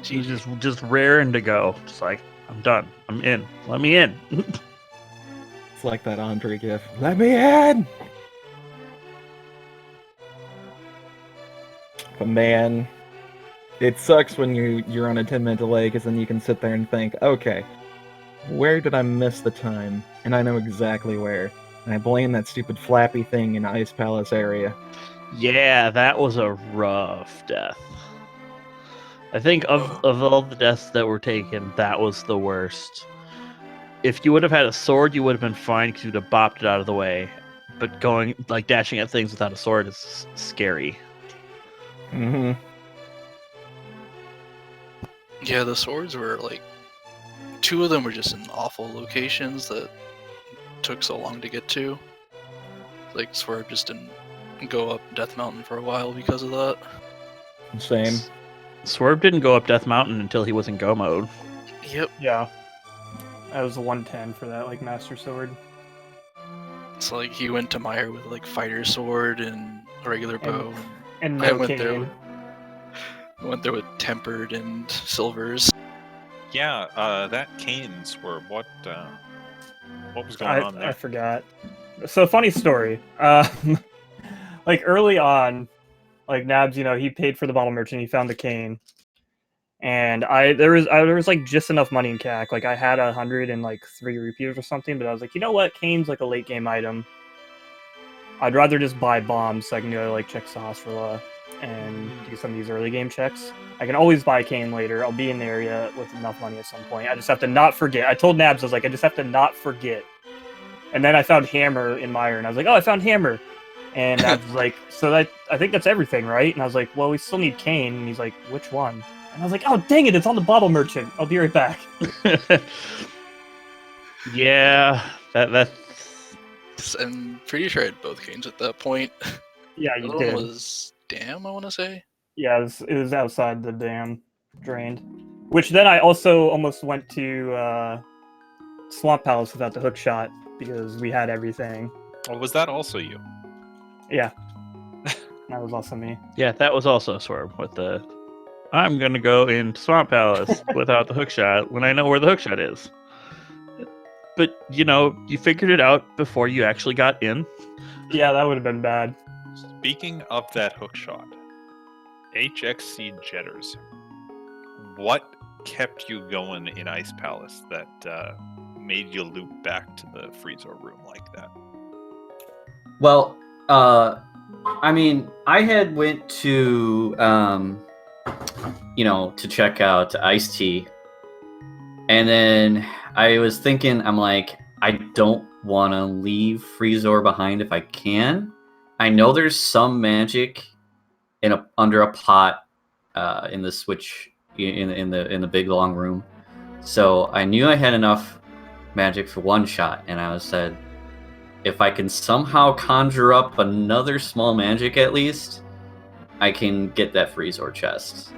He's just raring to go. Just like, I'm done. I'm in. Let me in. It's like that Andre gif. Let me in! But man, it sucks when you're on a 10-minute delay, because then you can sit there and think, okay, where did I miss the time? And I know exactly where. And I blame that stupid flappy thing in Ice Palace area. Yeah, that was a rough death. I think of all the deaths that were taken, that was the worst. If you would have had a sword, you would have been fine because you'd have bopped it out of the way. But dashing at things without a sword is scary. Mm-hmm. Yeah, the swords were like, 2 of them were just in awful locations that took so long to get to. Like, Swerb just didn't go up Death Mountain for a while because of that. Same. Swerb didn't go up Death Mountain until he was in go mode. Yep. Yeah. That was 110 for that, like, Master Sword. It's like he went to Meyer with like fighter sword and a regular bow. And I no went there cane. with tempered and silvers. Yeah, that cane Swerb, what was going on there? I forgot. So, funny story. Like, early on, like, Nabs, he paid for the bottle merchant, he found the cane. And there was like just enough money in CAC. Like, I had 103 rupees or something, but I was like, you know what? Cane's like a late game item. I'd rather just buy bombs so I can go like check Sahasrara and do some of these early game checks. I can always buy cane later. I'll be in the area with enough money at some point. I just have to not forget. I told Nabs, I was like, I just have to not forget. And then I found Hammer in Meyer, and I was like, oh, I found Hammer. And Nabs was like, so I think that's everything, right? And I was like, well, we still need cane. And he's like, which one? And I was like, oh, dang it, it's on the bottle merchant. I'll be right back. Yeah, that's... I'm pretty sure I had both canes at that point. Yeah, The you other did. one was Dam, I want to say. Yeah, it was outside the dam, drained. Which then I also almost went to Swamp Palace without the hook shot because we had everything. Oh, was that also you? Yeah, that was also me. Yeah, that was also Swerb with the... I'm gonna go into Swamp Palace without the hookshot when I know where the hookshot is. But, you figured it out before you actually got in. Yeah, that would have been bad. Speaking of that hook shot, hXcjedders, what kept you going in Ice Palace that made you loop back to the Freezer room like that? Well, I mean, I had went to to check out Ice Tea, and then I was thinking, I'm like, I don't want to leave Freezer behind if I can. I know there's some magic under a pot in the switch in the big long room, So I knew I had enough magic for one shot, and I said, if I can somehow conjure up another small magic at least, I can get that freeze ore chest.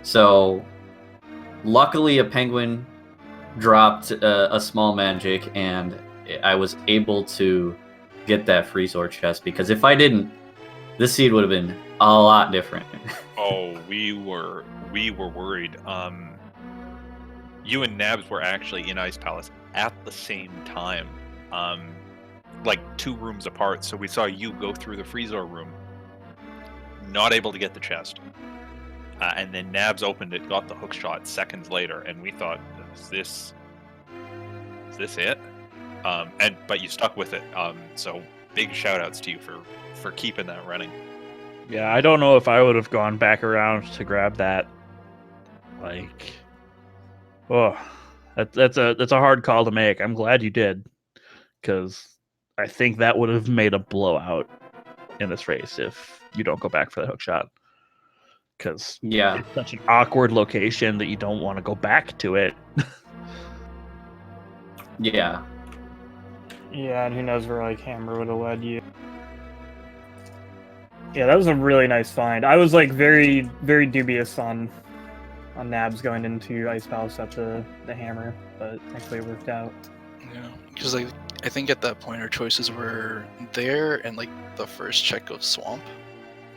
So luckily a penguin dropped a small magic, and I was able to get that freeze ore chest, because if I didn't, this seed would have been a lot different. Oh, we were worried. You and Nabs were actually in Ice Palace at the same time, like 2 rooms apart. So we saw you go through the freezer room, not able to get the chest, and then Nabs opened it, got the hook shot seconds later, and we thought, is this it? But you stuck with it. So big shout outs to you for keeping that running. Yeah, I don't know if I would have gone back around to grab that. Like, oh, that's a hard call to make. I'm glad you did, because I think that would have made a blowout in this race if you don't go back for the hook shot. Because Yeah. it's such an awkward location that you don't want to go back to it. Yeah. Yeah, and who knows where like Hammer would have led you. Yeah, that was a really nice find. I was like very, very dubious on Nabs going into Ice Palace at the Hammer, but thankfully it worked out. Yeah, because like I think at that point our choices were there and like the first check of Swamp.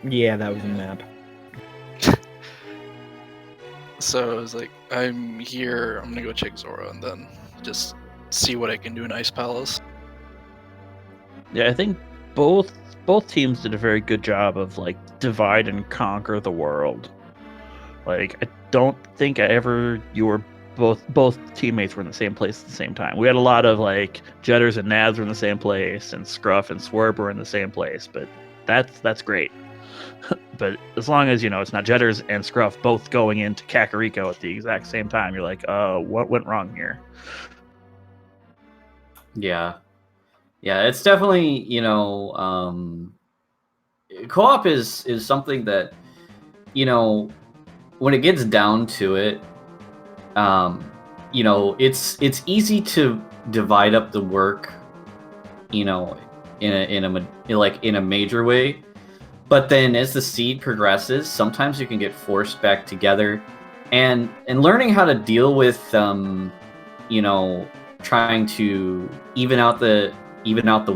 Yeah, that was a map. So I was like, I'm here, I'm gonna go check Zora and then just see what I can do in Ice Palace. Yeah, I think both teams did a very good job of like divide and conquer the world. Like, I don't think both teammates were in the same place at the same time. We had a lot of like Jedders and Nabs were in the same place, and Scruff and Swerb were in the same place, but that's great. But as long as, it's not Jedders and Scruff both going into Kakariko at the exact same time, you're like, what went wrong here? Yeah. Yeah, it's definitely, co-op is something that, when it gets down to it, it's easy to divide up the work, in a major way. But then as the seed progresses, sometimes you can get forced back together, and learning how to deal with, trying to even out the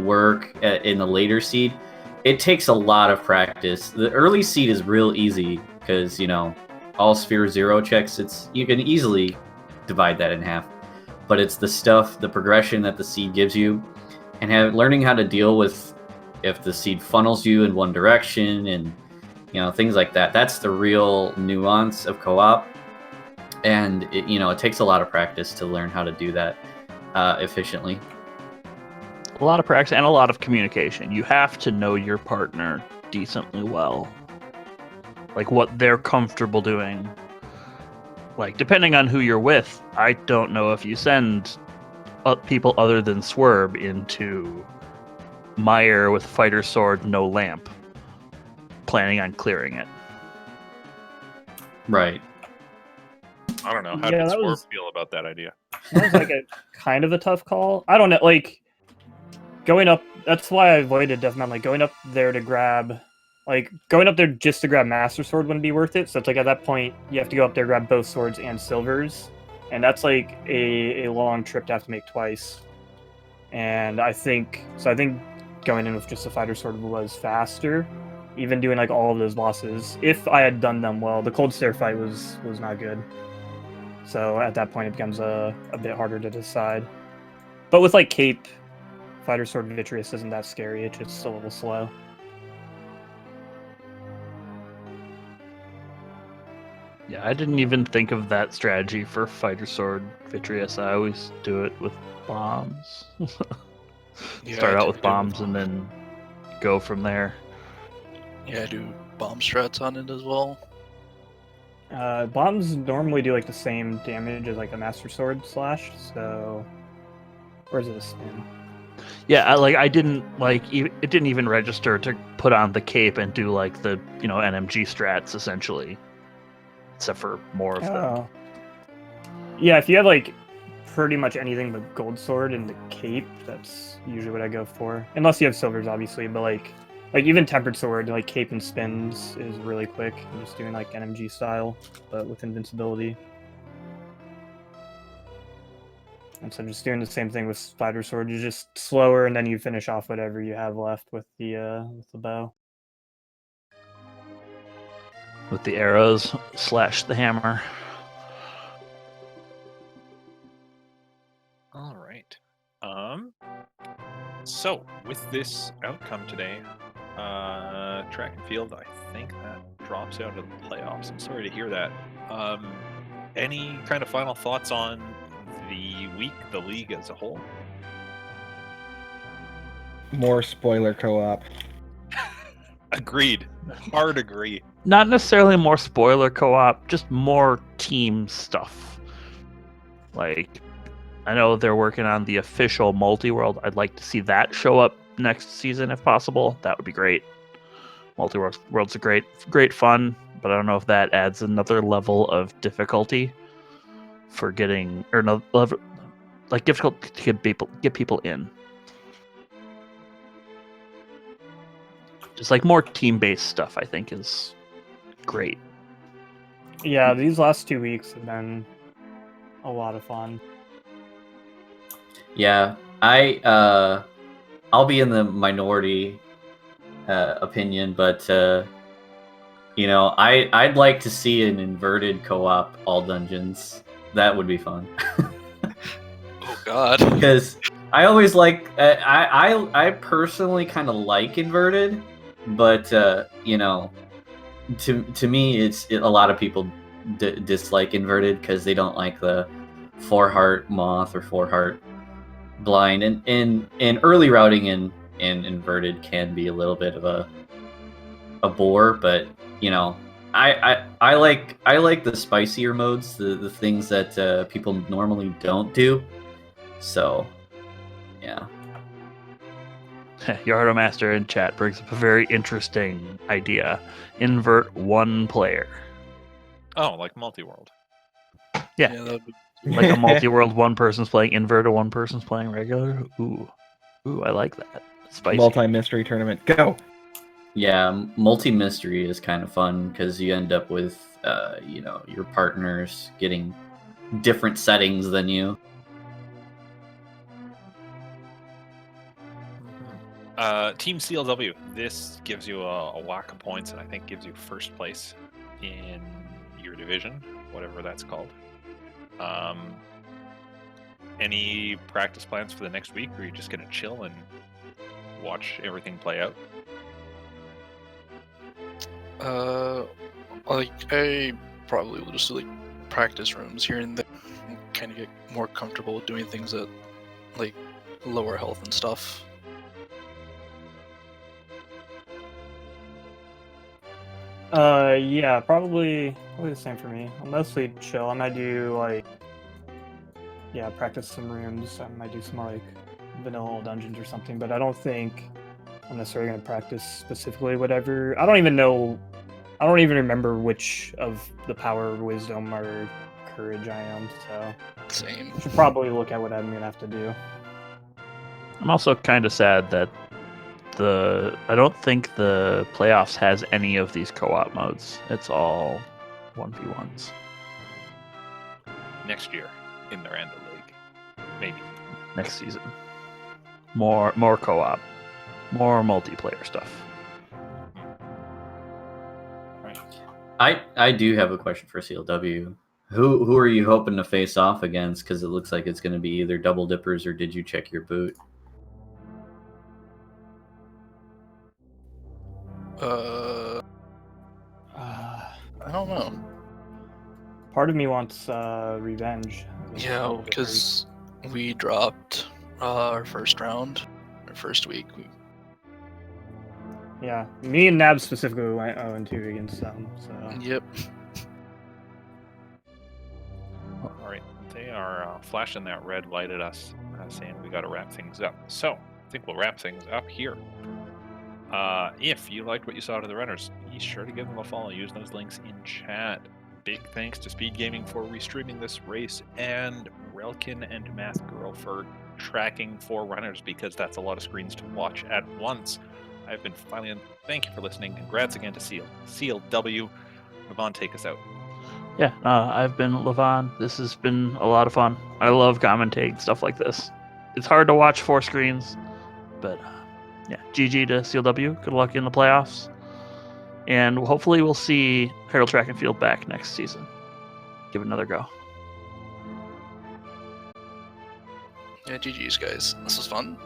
work in the later seed, it takes a lot of practice. The early seed is real easy because, all sphere 0 checks, you can easily divide that in half. But it's the progression that the seed gives you, and learning how to deal with if the seed funnels you in one direction and, things like that. That's the real nuance of co-op. And, it takes a lot of practice to learn how to do that efficiently. A lot of practice and a lot of communication. You have to know your partner decently well. Like what they're comfortable doing. Like, depending on who you're with, I don't know if you send people other than Swerb into Mire with fighter sword, no lamp, planning on clearing it. Right. I don't know. How Yeah, did that Swerb was- feel about that idea? That was like a kind of a tough call. I don't know, like going up. That's why I avoided Deathmount. Like going up there to grab, going up there just to grab Master Sword wouldn't be worth it. So it's like at that point you have to go up there, grab both swords and silvers, and that's like a long trip to have to make twice. And I think going in with just a fighter sword was faster. Even doing like all of those bosses, if I had done them well, the cold stare fight was not good. So at that point, it becomes a bit harder to decide. But with like Cape, Fighter Sword Vitreous isn't that scary. It's just a little slow. Yeah, I didn't even think of that strategy for Fighter Sword Vitreous. I always do it with bombs. Yeah, Start I out do with it bombs and then go from there. Yeah, I do bomb strats on it as well. Bombs normally do like the same damage as like a Master Sword slash. So, or is it a spin? Yeah, I didn't it didn't even register to put on the cape and do like the NMG strats essentially, except for more of them. Oh, Yeah, if you have like pretty much anything but gold sword and the cape, that's usually what I go for. Unless you have silvers, obviously, but like even tempered sword, like cape and spins is really quick. I'm just doing like NMG style, but with invincibility. And so I'm just doing the same thing with spider sword. You're just slower, and then you finish off whatever you have left with the bow. With the arrows / the hammer. All right. So with this outcome today, track and field, I think that drops out of the playoffs. I'm sorry to hear that. Any kind of final thoughts on the week, the league as a whole? More spoiler co-op. Agreed. Hard agree. Not necessarily more spoiler co-op, just more team stuff. Like, I know they're working on the official multi-world. I'd like to see that show up next season if possible. That would be great. Multi-world's a great fun, but I don't know if that adds another level of difficulty for getting, or no, like difficult to get people in. Just like more team-based stuff, I think is great. Yeah, these last 2 weeks have been a lot of fun. Yeah, I'll be in the minority opinion, but you know, I'd like to see an inverted co-op all dungeons. That would be fun. Oh God. Because I always like I personally kind of like inverted, but you know, to me, a lot of people dislike inverted because they don't like the 4-heart moth or 4-heart blind, and early routing in inverted can be a little bit of a bore, but you know, I like the spicier modes, the things that people normally don't do. So yeah. Yardo Master in chat brings up a very interesting idea. Invert one player. Oh, like multi-world. Yeah. that'd be- Like a multi-world, one person's playing invert, one person's playing regular. Ooh, I like that. Spicy. Multi-mystery tournament. Go! Yeah, multi-mystery is kind of fun because you end up with you know, your partners getting different settings than you. Team CLW. This gives you a whack of points, and I think gives you first place in your division, whatever that's called. Any practice plans for the next week, or are you just gonna chill and watch everything play out? Like I probably will just do like practice rooms here and there, and kind of get more comfortable with doing things at like lower health and stuff. Yeah, probably the same for me. I'll mostly chill. I might do like, yeah, practice some rooms. I might do some like vanilla dungeons or something, but I don't think I'm necessarily gonna practice specifically whatever. I don't even remember which of the power, wisdom, or courage I am. So Same. I should probably look at what I'm gonna have to do. I'm also kind of sad that I don't think the playoffs has any of these co-op modes. It's all 1v1s. Next year in the Rando League, maybe. Next season. More co-op. More multiplayer stuff. I do have a question for CLW. Who are you hoping to face off against? Because it looks like it's going to be either double dippers or did you check your boot? I don't know. Part of me wants revenge. Yeah, because we dropped our first round, our first week. Yeah, me and Nabs specifically went 0-2 against them. So Yep. All right, they are flashing that red light at us, saying we got to wrap things up. So I think we'll wrap things up here. If you liked what you saw to the runners, be sure to give them a follow. Use those links in chat. big thanks to SpeedGaming for restreaming this race, and Relkin and Math Girl for tracking 4 runners, because that's a lot of screens to watch at once. I've been Philion. Thank you for listening. Congrats again to Seal W. Levon, take us out. Yeah, I've been Levon. This has been a lot of fun. I love commentating stuff like this. It's hard to watch 4 screens, but yeah, GG to CLW. Good luck in the playoffs. And hopefully we'll see Herald Track and Field back next season. Give it another go. Yeah, GG's guys. This was fun.